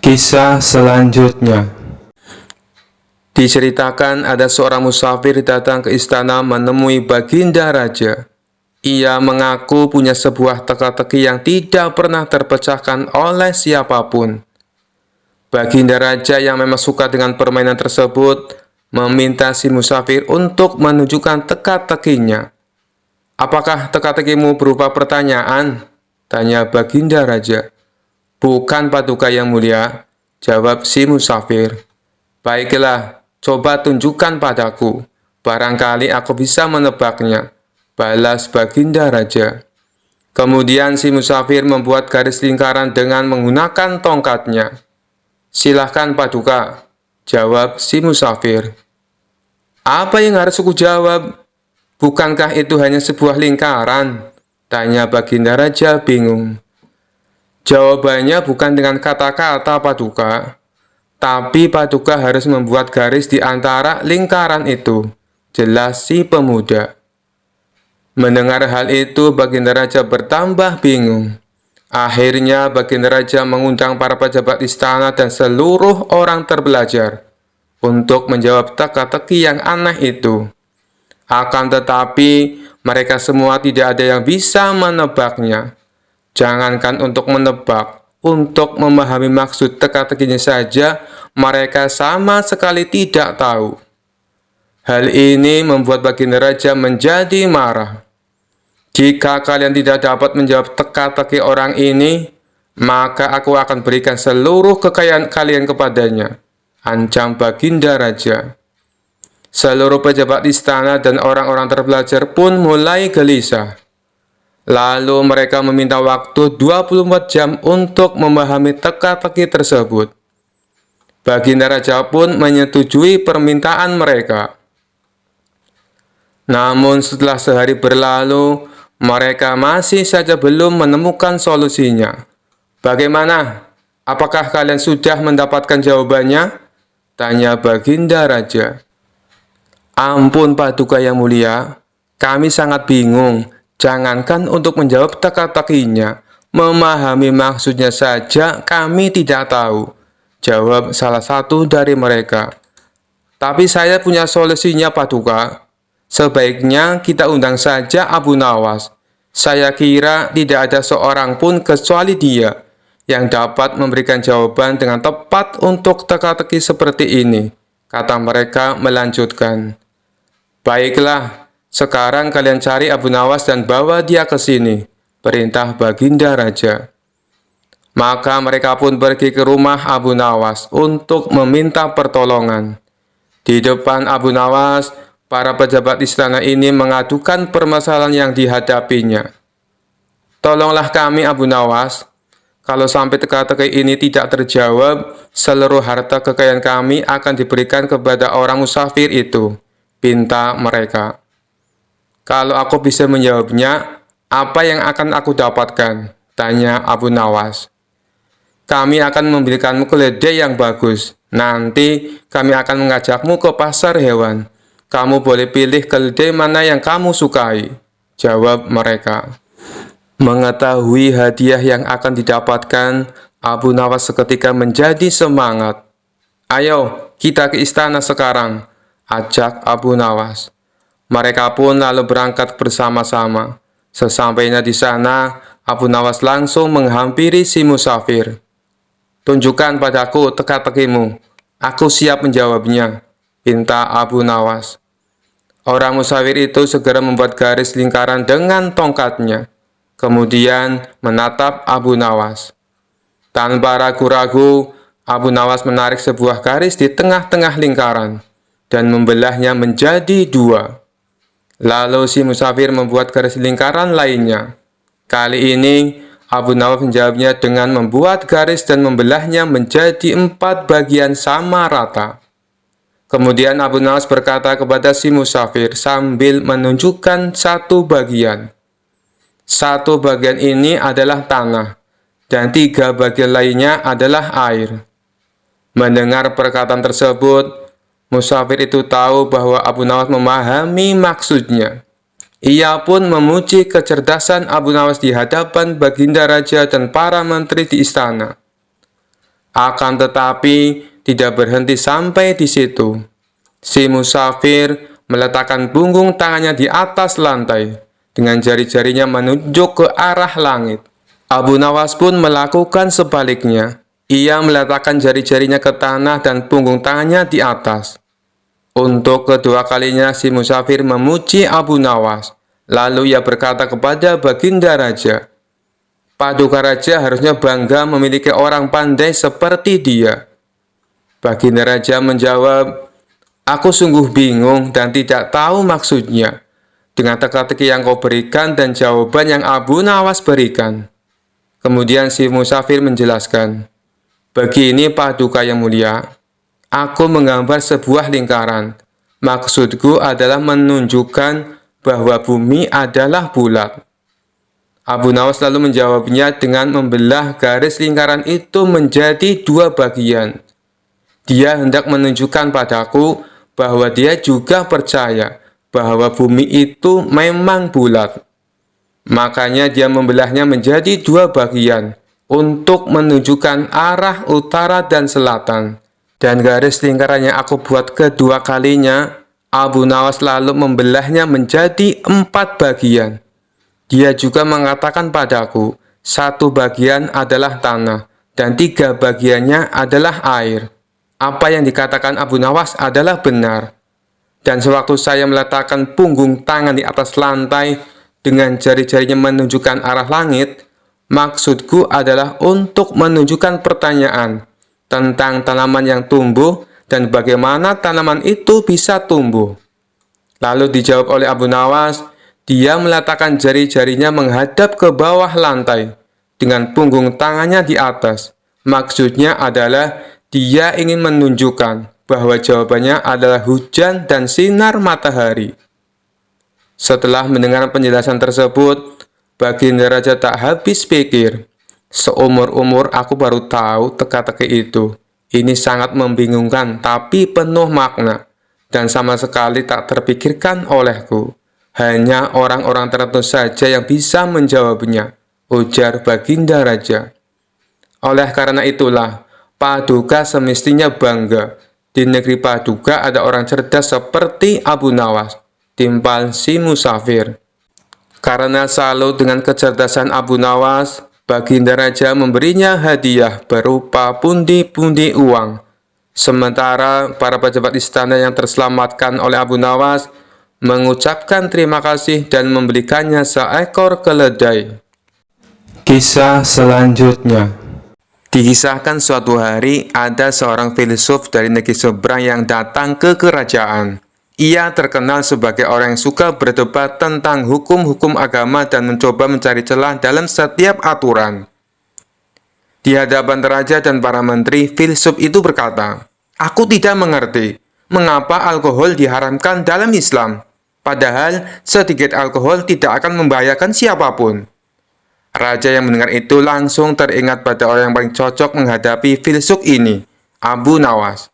S1: Kisah selanjutnya. Diceritakan ada seorang musafir datang ke istana menemui Baginda Raja. Ia mengaku punya sebuah teka-teki yang tidak pernah terpecahkan oleh siapapun. Baginda Raja yang memang suka dengan permainan tersebut meminta si musafir untuk menunjukkan teka-tekinya. Apakah teka-tekimu berupa pertanyaan? Tanya Baginda Raja. Bukan paduka yang mulia, jawab si musafir. Baiklah, coba tunjukkan padaku. Barangkali aku bisa menebaknya, balas Baginda Raja. Kemudian si musafir membuat garis lingkaran dengan menggunakan tongkatnya. Silahkan paduka, jawab si musafir. Apa yang harus aku jawab? Bukankah itu hanya sebuah lingkaran? Tanya Baginda Raja bingung. Jawabannya bukan dengan kata-kata Paduka, tapi Paduka harus membuat garis di antara lingkaran itu, jelas si pemuda. Mendengar hal itu, Baginda Raja bertambah bingung. Akhirnya Baginda Raja mengundang para pejabat istana dan seluruh orang terbelajar untuk menjawab teka-teki yang aneh itu. Akan tetapi, mereka semua tidak ada yang bisa menebaknya. Jangankan untuk menebak, untuk memahami maksud teka-tekinya saja, mereka sama sekali tidak tahu. Hal ini membuat Baginda Raja menjadi marah. Jika kalian tidak dapat menjawab teka-teki orang ini, maka aku akan berikan seluruh kekayaan kalian kepadanya, ancam Baginda Raja. Seluruh pejabat istana dan orang-orang terbelajar pun mulai gelisah. Lalu mereka meminta waktu 24 jam untuk memahami teka-teki tersebut. Baginda Raja pun menyetujui permintaan mereka. Namun setelah sehari berlalu, mereka masih saja belum menemukan solusinya. Bagaimana? Apakah kalian sudah mendapatkan jawabannya? Tanya Baginda Raja. Ampun Paduka yang mulia, kami sangat bingung. Jangankan untuk menjawab teka-tekinya, memahami maksudnya saja kami tidak tahu, jawab salah satu dari mereka. Tapi saya punya solusinya Paduka. Sebaiknya kita undang saja Abu Nawas. Saya kira tidak ada seorang pun kecuali dia yang dapat memberikan jawaban dengan tepat untuk teka-teki seperti ini, kata mereka melanjutkan. Baiklah, sekarang kalian cari Abu Nawas dan bawa dia ke sini, perintah Baginda Raja. Maka mereka pun pergi ke rumah Abu Nawas untuk meminta pertolongan. Di depan Abu Nawas, para pejabat istana ini mengadukan permasalahan yang dihadapinya. Tolonglah kami Abu Nawas, kalau sampai teka-teki ini tidak terjawab, seluruh harta kekayaan kami akan diberikan kepada orang musafir itu, pinta mereka. Kalau aku bisa menjawabnya, apa yang akan aku dapatkan? Tanya Abu Nawas. Kami akan memberikanmu keledai yang bagus. Nanti kami akan mengajakmu ke pasar hewan. Kamu boleh pilih keledai mana yang kamu sukai, jawab mereka. Mengetahui hadiah yang akan didapatkan, Abu Nawas seketika menjadi semangat. Ayo, kita ke istana sekarang, ajak Abu Nawas. Mereka pun lalu berangkat bersama-sama. Sesampainya di sana, Abu Nawas langsung menghampiri si musafir. Tunjukkan padaku teka-tekimu, aku siap menjawabnya, pinta Abu Nawas. Orang musafir itu segera membuat garis lingkaran dengan tongkatnya, kemudian menatap Abu Nawas. Tanpa ragu-ragu, Abu Nawas menarik sebuah garis di tengah-tengah lingkaran dan membelahnya menjadi dua. Lalu si musafir membuat garis lingkaran lainnya. Kali ini, Abu Nawas menjawabnya dengan membuat garis dan membelahnya menjadi 4 bagian sama rata. Kemudian Abu Nawas berkata kepada si musafir sambil menunjukkan satu bagian. Satu bagian ini adalah tanah, dan 3 bagian lainnya adalah air. Mendengar perkataan tersebut, musafir itu tahu bahwa Abu Nawas memahami maksudnya. Ia pun memuji kecerdasan Abu Nawas di hadapan Baginda Raja dan para menteri di istana. Akan tetapi, tidak berhenti sampai di situ. Si musafir meletakkan punggung tangannya di atas lantai, dengan jari-jarinya menunjuk ke arah langit. Abu Nawas pun melakukan sebaliknya. Ia meletakkan jari-jarinya ke tanah dan punggung tangannya di atas. Untuk kedua kalinya si musafir memuji Abu Nawas. Lalu ia berkata kepada Baginda Raja, Paduka Raja harusnya bangga memiliki orang pandai seperti dia. Baginda Raja menjawab, aku sungguh bingung dan tidak tahu maksudnya dengan teka-teki yang kau berikan dan jawaban yang Abu Nawas berikan. Kemudian si musafir menjelaskan, begini Paduka yang mulia, aku menggambar sebuah lingkaran. Maksudku adalah menunjukkan bahwa bumi adalah bulat. Abu Nawas lalu menjawabnya dengan membelah garis lingkaran itu menjadi dua bagian. Dia hendak menunjukkan padaku bahwa dia juga percaya bahwa bumi itu memang bulat. Makanya dia membelahnya menjadi dua bagian untuk menunjukkan arah utara dan selatan. Dan garis lingkaran yang aku buat kedua kalinya, Abu Nawas lalu membelahnya menjadi 4 bagian. Dia juga mengatakan padaku, 1 bagian adalah tanah, dan 3 bagiannya adalah air. Apa yang dikatakan Abu Nawas adalah benar. Dan sewaktu saya meletakkan punggung tangan di atas lantai, dengan jari-jarinya menunjukkan arah langit, maksudku adalah untuk menunjukkan pertanyaan tentang tanaman yang tumbuh dan bagaimana tanaman itu bisa tumbuh. Lalu dijawab oleh Abu Nawas, dia meletakkan jari-jarinya menghadap ke bawah lantai dengan punggung tangannya di atas. Maksudnya adalah dia ingin menunjukkan bahwa jawabannya adalah hujan dan sinar matahari. Setelah mendengar penjelasan tersebut, Baginda Raja tak habis pikir. Seumur-umur aku baru tahu teka-teki itu. Ini sangat membingungkan tapi penuh makna dan sama sekali tak terpikirkan olehku. Hanya orang-orang tertentu saja yang bisa menjawabnya, ujar Baginda Raja. Oleh karena itulah, Paduka semestinya bangga. Di negeri Paduka ada orang cerdas seperti Abu Nawas, timpal si musafir. Karena salut dengan kecerdasan Abu Nawas, Baginda Raja memberinya hadiah berupa pundi-pundi uang. Sementara para pejabat istana yang terselamatkan oleh Abu Nawas mengucapkan terima kasih dan memberikannya seekor keledai. Kisah selanjutnya. Dikisahkan suatu hari ada seorang filsuf dari negeri seberang yang datang ke kerajaan. Ia terkenal sebagai orang yang suka berdebat tentang hukum-hukum agama dan mencoba mencari celah dalam setiap aturan. Di hadapan raja dan para menteri, filsuf itu berkata, "Aku tidak mengerti mengapa alkohol diharamkan dalam Islam, padahal sedikit alkohol tidak akan membahayakan siapapun." Raja yang mendengar itu langsung teringat pada orang yang paling cocok menghadapi filsuf ini, Abu Nawas.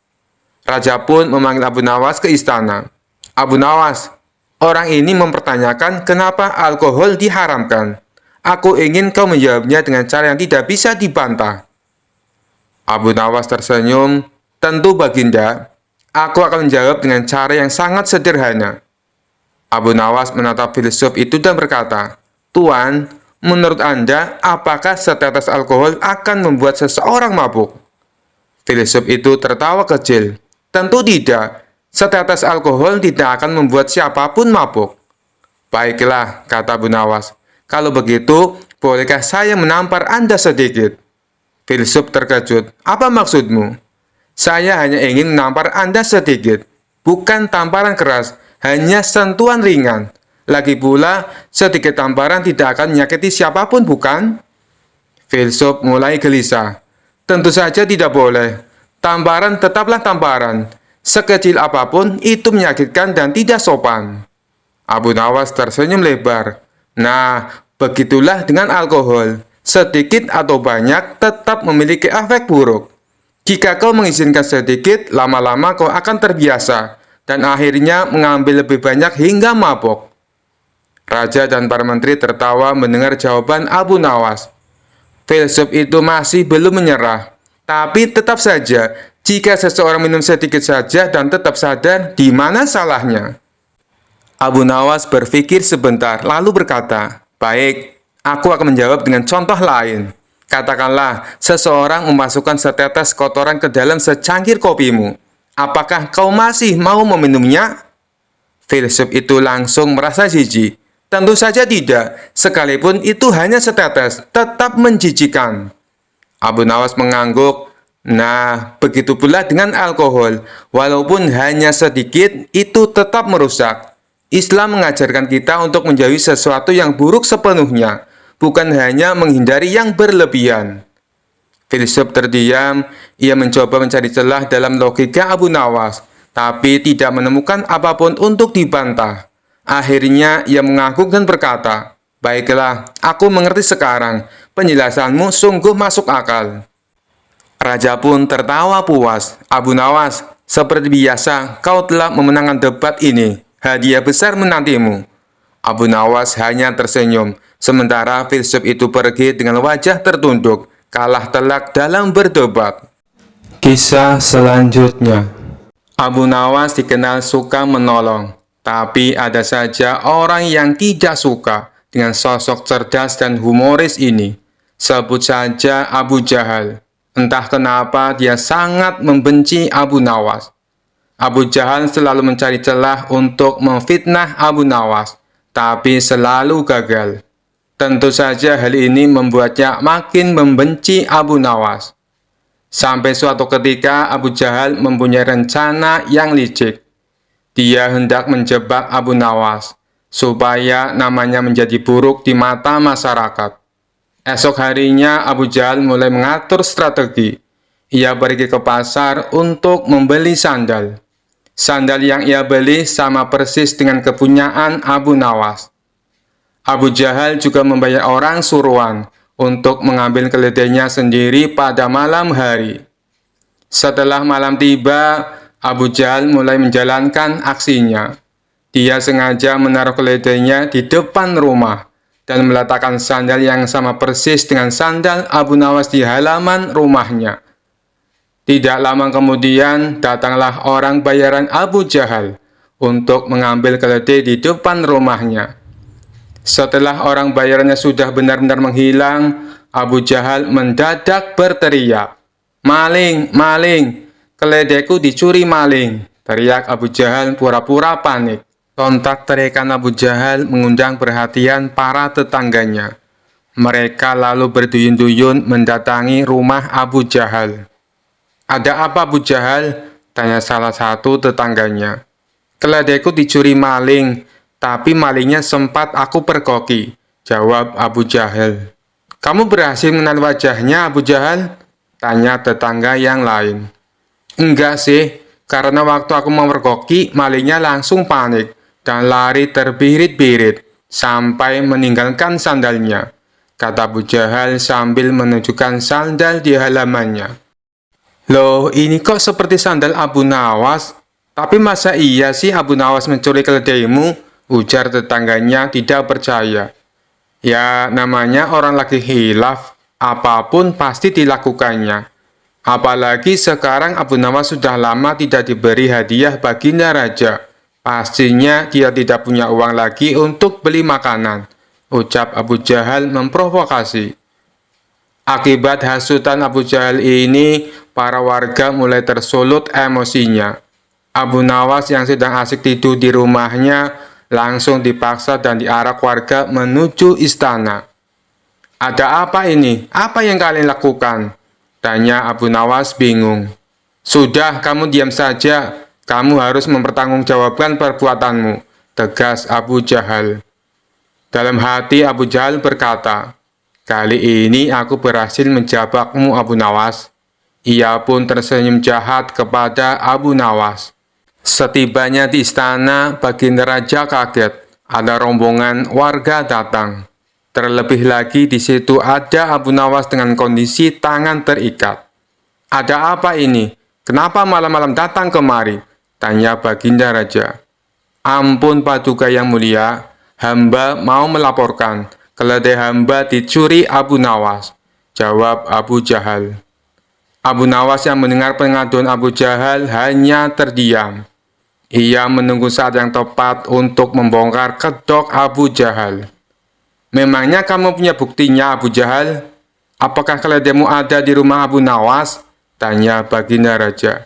S1: Raja pun memanggil Abu Nawas ke istana. "Abu Nawas, orang ini mempertanyakan kenapa alkohol diharamkan. Aku ingin kau menjawabnya dengan cara yang tidak bisa dibantah." Abu Nawas tersenyum, "Tentu Baginda, aku akan menjawab dengan cara yang sangat sederhana." Abu Nawas menatap filsuf itu dan berkata, "Tuan, menurut Anda, apakah setetes alkohol akan membuat seseorang mabuk?" Filsuf itu tertawa kecil. "Tentu tidak. Setetes alkohol tidak akan membuat siapapun mabuk." "Baiklah," kata Abu Nawas. "Kalau begitu, bolehkah saya menampar Anda sedikit?" Filsuf terkejut. "Apa maksudmu?" "Saya hanya ingin menampar Anda sedikit. Bukan tamparan keras, hanya sentuhan ringan. Lagi pula, sedikit tamparan tidak akan menyakiti siapapun, bukan?" Filsuf mulai gelisah. "Tentu saja tidak boleh. Tamparan tetaplah tamparan. Sekecil apapun, itu menyakitkan dan tidak sopan." Abu Nawas tersenyum lebar. "Nah, begitulah dengan alkohol. Sedikit atau banyak tetap memiliki efek buruk. Jika kau mengizinkan sedikit, lama-lama kau akan terbiasa dan akhirnya mengambil lebih banyak hingga mabuk." Raja dan para menteri tertawa mendengar jawaban Abu Nawas. Filsuf itu masih belum menyerah. Tapi tetap saja, jika seseorang minum sedikit saja dan tetap sadar, di mana salahnya? Abu Nawas berpikir sebentar, lalu berkata, "Baik, aku akan menjawab dengan contoh lain. Katakanlah, seseorang memasukkan setetes kotoran ke dalam secangkir kopimu. Apakah kau masih mau meminumnya?" Filsuf itu langsung merasa jijik. "Tentu saja tidak, sekalipun itu hanya setetes, tetap menjijikan." Abu Nawas mengangguk. "Nah, begitu pula dengan alkohol. Walaupun hanya sedikit, itu tetap merusak. Islam mengajarkan kita untuk menjauhi sesuatu yang buruk sepenuhnya, bukan hanya menghindari yang berlebihan." Filsuf terdiam. Ia mencoba mencari celah dalam logika Abu Nawas, tapi tidak menemukan apapun untuk dibantah. Akhirnya ia mengangguk dan berkata, Baiklah, aku mengerti sekarang. Penjelasanmu sungguh masuk akal. Raja pun tertawa puas. Abu Nawas, seperti biasa, kau telah memenangkan debat ini. Hadiah besar menantimu. Abu Nawas hanya tersenyum, sementara filsuf itu pergi dengan wajah tertunduk, kalah telak dalam berdebat. Kisah selanjutnya. Abu Nawas dikenal suka menolong, tapi ada saja orang yang tidak suka dengan sosok cerdas dan humoris ini. Sebut saja Abu Jahal. Entah kenapa dia sangat membenci Abu Nawas. Abu Jahal selalu mencari celah untuk memfitnah Abu Nawas, tapi selalu gagal. Tentu saja hal ini membuatnya makin membenci Abu Nawas. Sampai suatu ketika Abu Jahal mempunyai rencana yang licik. Dia hendak menjebak Abu Nawas, supaya namanya menjadi buruk di mata masyarakat. Esok harinya Abu Jahal mulai mengatur strategi. Ia pergi ke pasar untuk membeli sandal. Sandal yang ia beli sama persis dengan kepunyaan Abu Nawas. Abu Jahal juga membayar orang suruhan untuk mengambil keledainya sendiri pada malam hari. Setelah malam tiba, Abu Jahal mulai menjalankan aksinya. Dia sengaja menaruh keledainya di depan rumah dan meletakkan sandal yang sama persis dengan sandal Abu Nawas di halaman rumahnya. Tidak lama kemudian, datanglah orang bayaran Abu Jahal untuk mengambil keledai di depan rumahnya. Setelah orang bayarannya sudah benar-benar menghilang, Abu Jahal mendadak berteriak, "Maling, maling, keledaiku dicuri maling!" Teriak Abu Jahal pura-pura panik. Sontak teriakan Abu Jahal mengundang perhatian para tetangganya. Mereka lalu berduyun-duyun mendatangi rumah Abu Jahal. "Ada apa Abu Jahal?" tanya salah satu tetangganya. "Keledaiku dicuri maling, tapi malingnya sempat aku pergoki," jawab Abu Jahal. "Kamu berhasil mengenal wajahnya Abu Jahal?" tanya tetangga yang lain. "Enggak sih, karena waktu aku memergoki, malingnya langsung panik dan lari terbirit-birit sampai meninggalkan sandalnya," kata Abu Jahal sambil menunjukkan sandal di halamannya. "Loh, ini kok seperti sandal Abu Nawas? Tapi masa iya sih Abu Nawas mencuri keledaimu?" ujar tetangganya tidak percaya. "Ya, namanya orang lagi hilaf, apapun pasti dilakukannya. Apalagi sekarang Abu Nawas sudah lama tidak diberi hadiah baginda raja. Pastinya dia tidak punya uang lagi untuk beli makanan," ucap Abu Jahal memprovokasi. Akibat hasutan Abu Jahal ini, para warga mulai tersulut emosinya. Abu Nawas yang sedang asik tidur di rumahnya langsung dipaksa dan diarak warga menuju istana. "Ada apa ini? Apa yang kalian lakukan?" tanya Abu Nawas bingung. "Sudah, kamu diam saja. Kamu harus mempertanggungjawabkan perbuatanmu," tegas Abu Jahal. Dalam hati Abu Jahal berkata, "Kali ini aku berhasil menjebakmu Abu Nawas." Ia pun tersenyum jahat kepada Abu Nawas. Setibanya di istana, baginda raja kaget. Ada rombongan warga datang. Terlebih lagi di situ ada Abu Nawas dengan kondisi tangan terikat. "Ada apa ini? Kenapa malam-malam datang kemari?" tanya baginda raja. "Ampun Paduka yang mulia, hamba mau melaporkan keledai hamba dicuri Abu Nawas," jawab Abu Jahal. Abu Nawas yang mendengar pengaduan Abu Jahal hanya terdiam. Ia menunggu saat yang tepat untuk membongkar kedok Abu Jahal. "Memangnya kamu punya buktinya Abu Jahal? Apakah keledaimu ada di rumah Abu Nawas?" tanya baginda raja.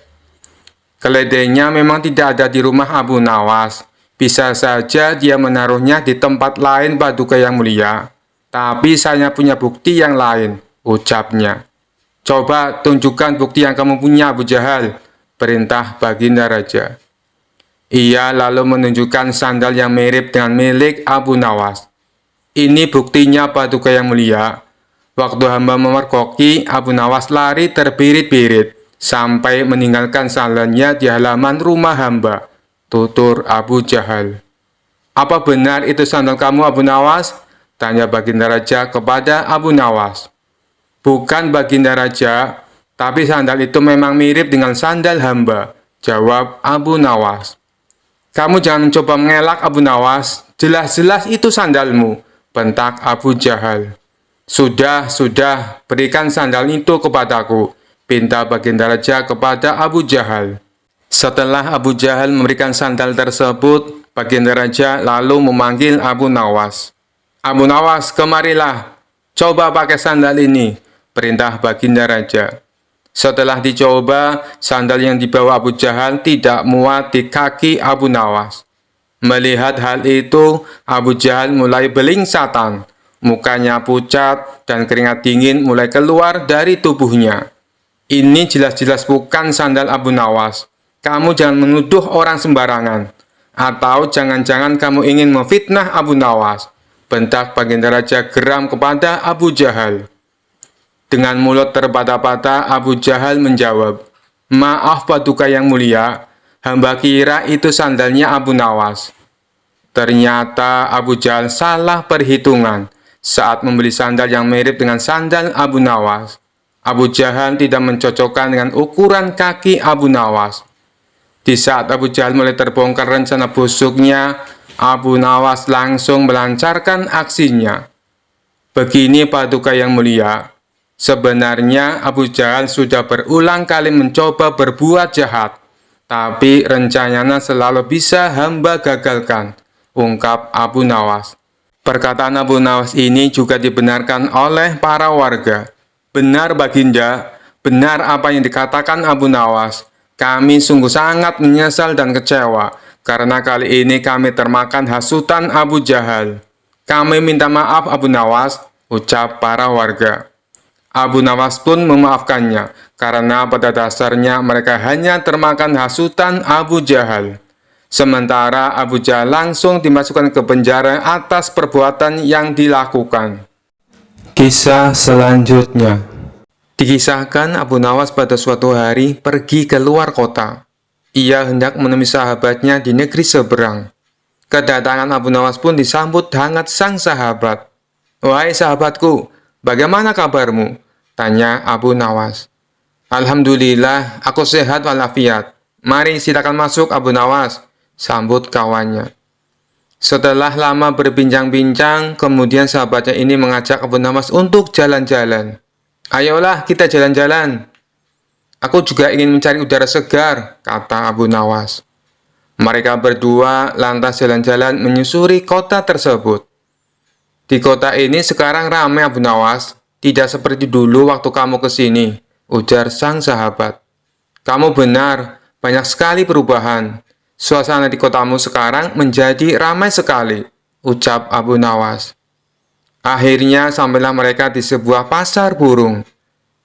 S1: "Keledainya memang tidak ada di rumah Abu Nawas. Bisa saja dia menaruhnya di tempat lain Paduka yang mulia. Tapi saya punya bukti yang lain," ucapnya. "Coba tunjukkan bukti yang kamu punya Abu Jahal," perintah baginda raja. Ia lalu menunjukkan sandal yang mirip dengan milik Abu Nawas. "Ini buktinya Paduka yang mulia. Waktu hamba memergoki, Abu Nawas lari terbirit-birit sampai meninggalkan sandalnya di halaman rumah hamba," tutur Abu Jahal. "Apa benar itu sandal kamu Abu Nawas?" Tanya Baginda Raja kepada Abu Nawas. Bukan Baginda Raja, tapi sandal itu memang mirip dengan sandal hamba, jawab Abu Nawas. Kamu jangan mencoba mengelak Abu Nawas, jelas-jelas itu sandalmu, bentak Abu Jahal. Sudah, berikan sandal itu kepadaku, pinta Baginda Raja kepada Abu Jahal. Setelah Abu Jahal memberikan sandal tersebut, Baginda Raja lalu memanggil Abu Nawas. Abu Nawas, kemarilah, coba pakai sandal ini, perintah Baginda Raja. Setelah dicoba, sandal yang dibawa Abu Jahal tidak muat di kaki Abu Nawas. Melihat hal itu, Abu Jahal mulai belingsatan, mukanya pucat dan keringat dingin mulai keluar dari tubuhnya. Ini jelas-jelas bukan sandal Abu Nawas. Kamu jangan menuduh orang sembarangan. Atau jangan-jangan kamu ingin memfitnah Abu Nawas, bentak Baginda Raja geram kepada Abu Jahal. Dengan mulut terbata-bata, Abu Jahal menjawab, maaf Paduka yang mulia, hamba kira itu sandalnya Abu Nawas. Ternyata Abu Jahal salah perhitungan saat membeli sandal yang mirip dengan sandal Abu Nawas. Abu Jahal tidak mencocokkan dengan ukuran kaki Abu Nawas. Di saat Abu Jahal mulai terbongkar rencana busuknya, Abu Nawas langsung melancarkan aksinya. Begini Paduka yang mulia, sebenarnya Abu Jahal sudah berulang kali mencoba berbuat jahat, tapi rencananya selalu bisa hamba gagalkan, ungkap Abu Nawas. Perkataan Abu Nawas ini juga dibenarkan oleh para warga. Benar Baginda, benar apa yang dikatakan Abu Nawas. Kami sungguh sangat menyesal dan kecewa, karena kali ini kami termakan hasutan Abu Jahal. Kami minta maaf Abu Nawas, ucap para warga. Abu Nawas pun memaafkannya, karena pada dasarnya mereka hanya termakan hasutan Abu Jahal. Sementara Abu Jahal langsung dimasukkan ke penjara atas perbuatan yang dilakukan. Kisah selanjutnya. Dikisahkan Abu Nawas pada suatu hari pergi ke luar kota. Ia hendak menemui sahabatnya di negeri seberang. Kedatangan Abu Nawas pun disambut hangat sang sahabat. Wahai sahabatku, bagaimana kabarmu? Tanya Abu Nawas. Alhamdulillah, aku sehat walafiat. Mari silakan masuk Abu Nawas, sambut kawannya. Setelah lama berbincang-bincang, kemudian sahabatnya ini mengajak Abu Nawas untuk jalan-jalan. Ayolah kita jalan-jalan. Aku juga ingin mencari udara segar, kata Abu Nawas. Mereka berdua lantas jalan-jalan menyusuri kota tersebut. Di kota ini sekarang ramai Abu Nawas, tidak seperti dulu waktu kamu ke sini, ujar sang sahabat. Kamu benar, banyak sekali perubahan. Suasana di kotamu sekarang menjadi ramai sekali, ucap Abu Nawas. Akhirnya sampailah mereka di sebuah pasar burung.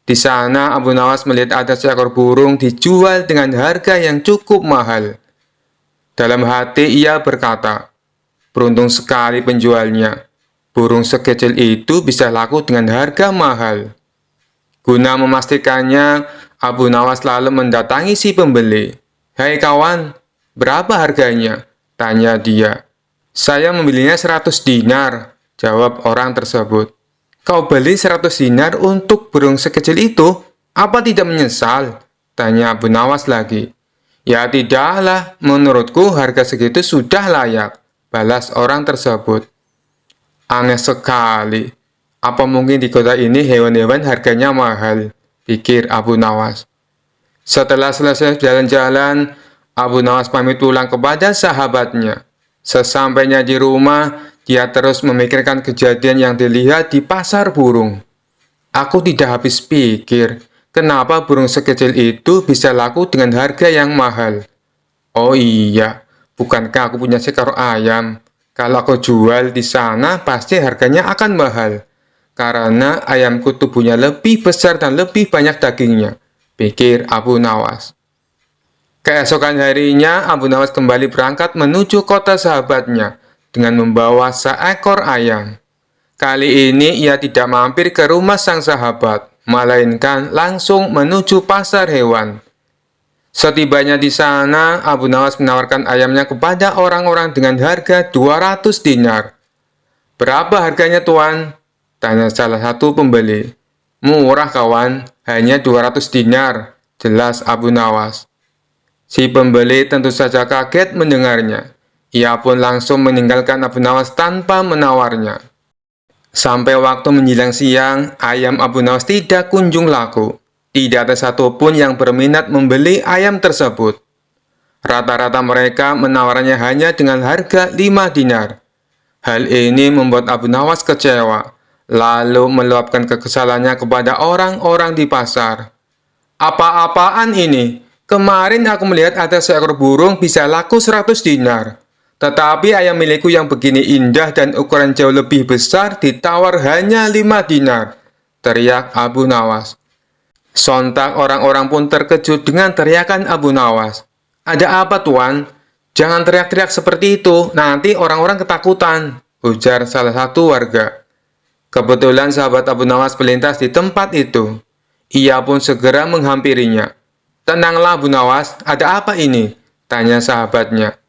S1: Di sana Abu Nawas melihat ada seekor burung dijual dengan harga yang cukup mahal. Dalam hati ia berkata, beruntung sekali penjualnya. Burung sekecil itu bisa laku dengan harga mahal. Guna memastikannya, Abu Nawas lalu mendatangi si pembeli. Hei kawan, berapa harganya? Tanya dia. Saya membelinya 100 dinar. Jawab orang tersebut. Kau beli 100 dinar untuk burung sekecil itu? Apa tidak menyesal? Tanya Abu Nawas lagi. Ya tidaklah, menurutku harga segitu sudah layak, balas orang tersebut. Aneh sekali. Apa mungkin di kota ini hewan-hewan harganya mahal? Pikir Abu Nawas. Setelah selesai jalan-jalan, Abu Nawas pamit pulang kepada sahabatnya. Sesampainya di rumah, dia terus memikirkan kejadian yang dilihat di pasar burung. Aku tidak habis pikir, kenapa burung sekecil itu bisa laku dengan harga yang mahal. Oh iya, bukankah aku punya seekor ayam? Kalau aku jual di sana, pasti harganya akan mahal. Karena ayamku tubuhnya lebih besar dan lebih banyak dagingnya, pikir Abu Nawas. Keesokan harinya, Abu Nawas kembali berangkat menuju kota sahabatnya dengan membawa seekor ayam. Kali ini ia tidak mampir ke rumah sang sahabat, melainkan langsung menuju pasar hewan. Setibanya di sana, Abu Nawas menawarkan ayamnya kepada orang-orang dengan harga 200 dinar. "Berapa harganya, Tuan?" tanya salah satu pembeli. "Murah, kawan, hanya 200 dinar," jelas Abu Nawas. Si pembeli tentu saja kaget mendengarnya. Ia pun langsung meninggalkan Abu Nawas tanpa menawarnya. Sampai waktu menjelang siang, ayam Abu Nawas tidak kunjung laku. Tidak ada satupun yang berminat membeli ayam tersebut. Rata-rata mereka menawarnya hanya dengan harga 5 dinar. Hal ini membuat Abu Nawas kecewa, lalu meluapkan kekesalannya kepada orang-orang di pasar. "Apa-apaan ini? Kemarin aku melihat ada seekor burung bisa laku 100 dinar. Tetapi ayam milikku yang begini indah dan ukuran jauh lebih besar ditawar hanya 5 dinar, teriak Abu Nawas. Sontak orang-orang pun terkejut dengan teriakan Abu Nawas. "Ada apa, Tuan? Jangan teriak-teriak seperti itu, nanti orang-orang ketakutan," ujar salah satu warga. Kebetulan sahabat Abu Nawas melintas di tempat itu. Ia pun segera menghampirinya. "Tenanglah Abu Nawas, ada apa ini?" tanya sahabatnya.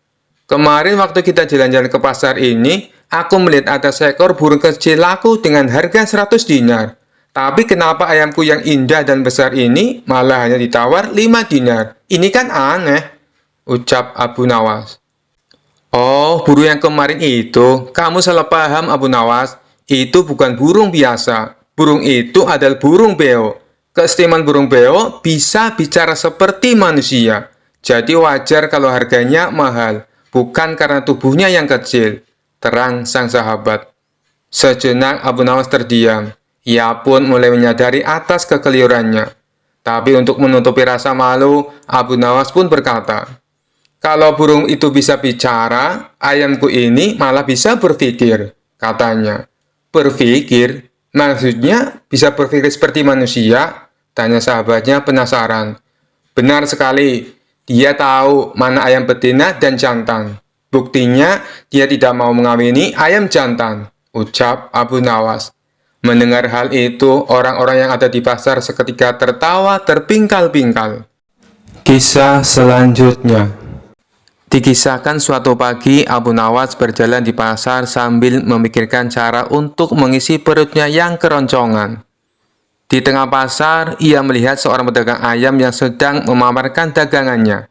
S1: "Kemarin waktu kita jalan-jalan ke pasar ini, aku melihat ada seekor burung kecil laku dengan harga 100 dinar. Tapi kenapa ayamku yang indah dan besar ini malah hanya ditawar 5 dinar? Ini kan aneh," ucap Abu Nawas. "Oh, burung yang kemarin itu, kamu salah paham Abu Nawas. Itu bukan burung biasa. Burung itu adalah burung beo. Keistimewaan burung beo bisa bicara seperti manusia. Jadi wajar kalau harganya mahal. Bukan karena tubuhnya yang kecil," terang sang sahabat. Sejenak Abu Nawas terdiam. Ia pun mulai menyadari atas kekeliruannya. Tapi untuk menutupi rasa malu, Abu Nawas pun berkata, "Kalau burung itu bisa bicara, ayamku ini malah bisa berpikir," katanya. "Berpikir? Maksudnya bisa berpikir seperti manusia?" tanya sahabatnya penasaran. "Benar sekali. Dia tahu mana ayam betina dan jantan. Buktinya, dia tidak mau mengawini ayam jantan," ucap Abu Nawas. Mendengar hal itu, orang-orang yang ada di pasar seketika tertawa terpingkal-pingkal. Kisah selanjutnya. Dikisahkan suatu pagi, Abu Nawas berjalan di pasar sambil memikirkan cara untuk mengisi perutnya yang keroncongan. Di tengah pasar, ia melihat seorang pedagang ayam yang sedang memamerkan dagangannya.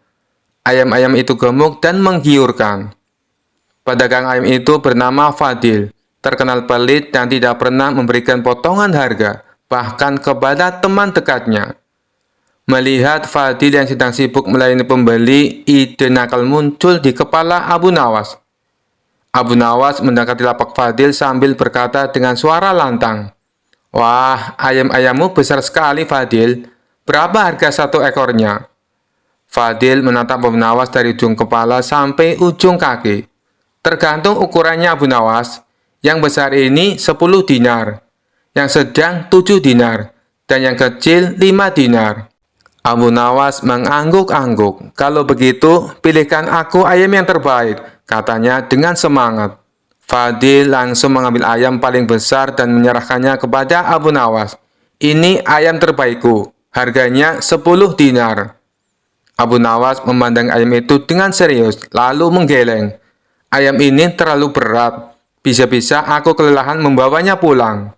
S1: Ayam-ayam itu gemuk dan menggiurkan. Pedagang ayam itu bernama Fadil, terkenal pelit dan tidak pernah memberikan potongan harga, bahkan kepada teman dekatnya. Melihat Fadil yang sedang sibuk melayani pembeli, ide nakal muncul di kepala Abu Nawas. Abu Nawas mendekati lapak Fadil sambil berkata dengan suara lantang, "Wah, ayam-ayammu besar sekali, Fadil. Berapa harga satu ekornya?" Fadil menatap Abu Nawas dari ujung kepala sampai ujung kaki. "Tergantung ukurannya, Abu Nawas. Yang besar ini 10 dinar, yang sedang 7 dinar, dan yang kecil 5 dinar. Abu Nawas mengangguk-angguk. "Kalau begitu, pilihkan aku ayam yang terbaik," katanya dengan semangat. Fadil langsung mengambil ayam paling besar dan menyerahkannya kepada Abu Nawas. "Ini ayam terbaikku, harganya 10 dinar." Abu Nawas memandang ayam itu dengan serius, lalu menggeleng. "Ayam ini terlalu berat, bisa-bisa aku kelelahan membawanya pulang."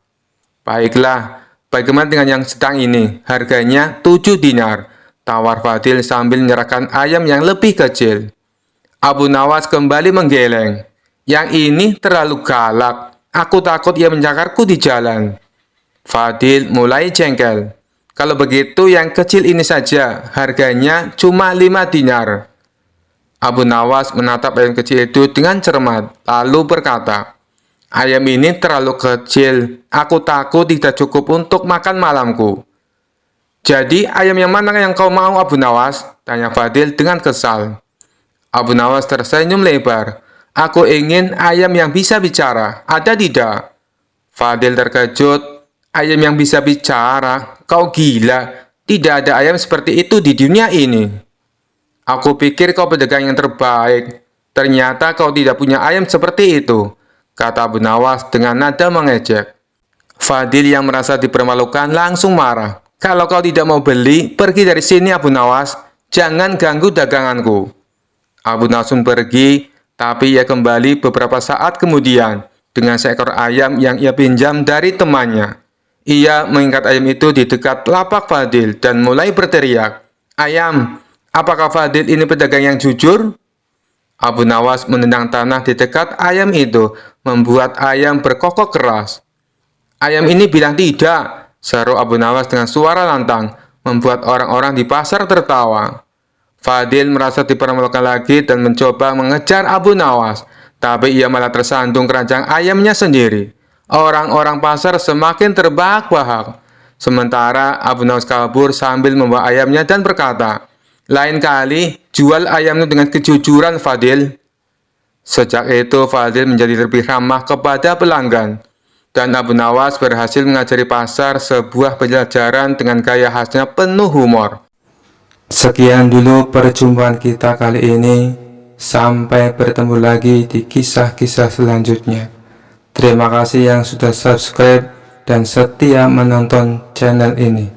S1: "Baiklah, bagaimana dengan yang sedang ini? Harganya 7 dinar, tawar Fadil sambil menyerahkan ayam yang lebih kecil. Abu Nawas kembali menggeleng. "Yang ini terlalu galak, aku takut ia mencakarku di jalan." Fadil mulai jengkel. "Kalau begitu yang kecil ini saja, harganya cuma 5 dinar. Abu Nawas menatap ayam kecil itu dengan cermat, lalu berkata, "Ayam ini terlalu kecil, aku takut tidak cukup untuk makan malamku." "Jadi ayam yang mana yang kau mau, Abu Nawas?" tanya Fadil dengan kesal. Abu Nawas tersenyum lebar. "Aku ingin ayam yang bisa bicara, ada tidak?" Fadil terkejut. "Ayam yang bisa bicara? Kau gila, tidak ada ayam seperti itu di dunia ini." "Aku pikir kau pedagang yang terbaik, ternyata kau tidak punya ayam seperti itu," kata Abu Nawas dengan nada mengejek. Fadil yang merasa dipermalukan langsung marah. "Kalau kau tidak mau beli, pergi dari sini Abu Nawas, jangan ganggu daganganku." Abu Nawas pun pergi, tapi ia kembali beberapa saat kemudian. dengan seekor ayam yang ia pinjam dari temannya. Ia mengikat ayam itu di dekat lapak Fadil dan mulai berteriak, "Ayam, apakah Fadil ini pedagang yang jujur?" Abu Nawas menendang tanah di dekat ayam itu, membuat ayam berkokok keras. "Ayam ini bilang tidak," seru Abu Nawas dengan suara lantang, membuat orang-orang di pasar tertawa. Fadil merasa dipermalukan lagi dan mencoba mengejar Abu Nawas, tapi ia malah tersandung keranjang ayamnya sendiri. Orang-orang pasar semakin terbahak-bahak. Sementara Abu Nawas kabur sambil membawa ayamnya dan berkata, "Lain kali, jual ayammu dengan kejujuran, Fadil." Sejak itu, Fadil menjadi lebih ramah kepada pelanggan. Dan Abu Nawas berhasil mengajari pasar sebuah pelajaran dengan gaya khasnya penuh humor. Sekian dulu perjumpaan kita kali ini. Sampai bertemu lagi di kisah-kisah selanjutnya. Terima kasih yang sudah subscribe dan setia menonton channel ini.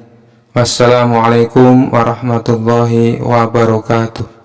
S1: Wassalamualaikum warahmatullahi wabarakatuh.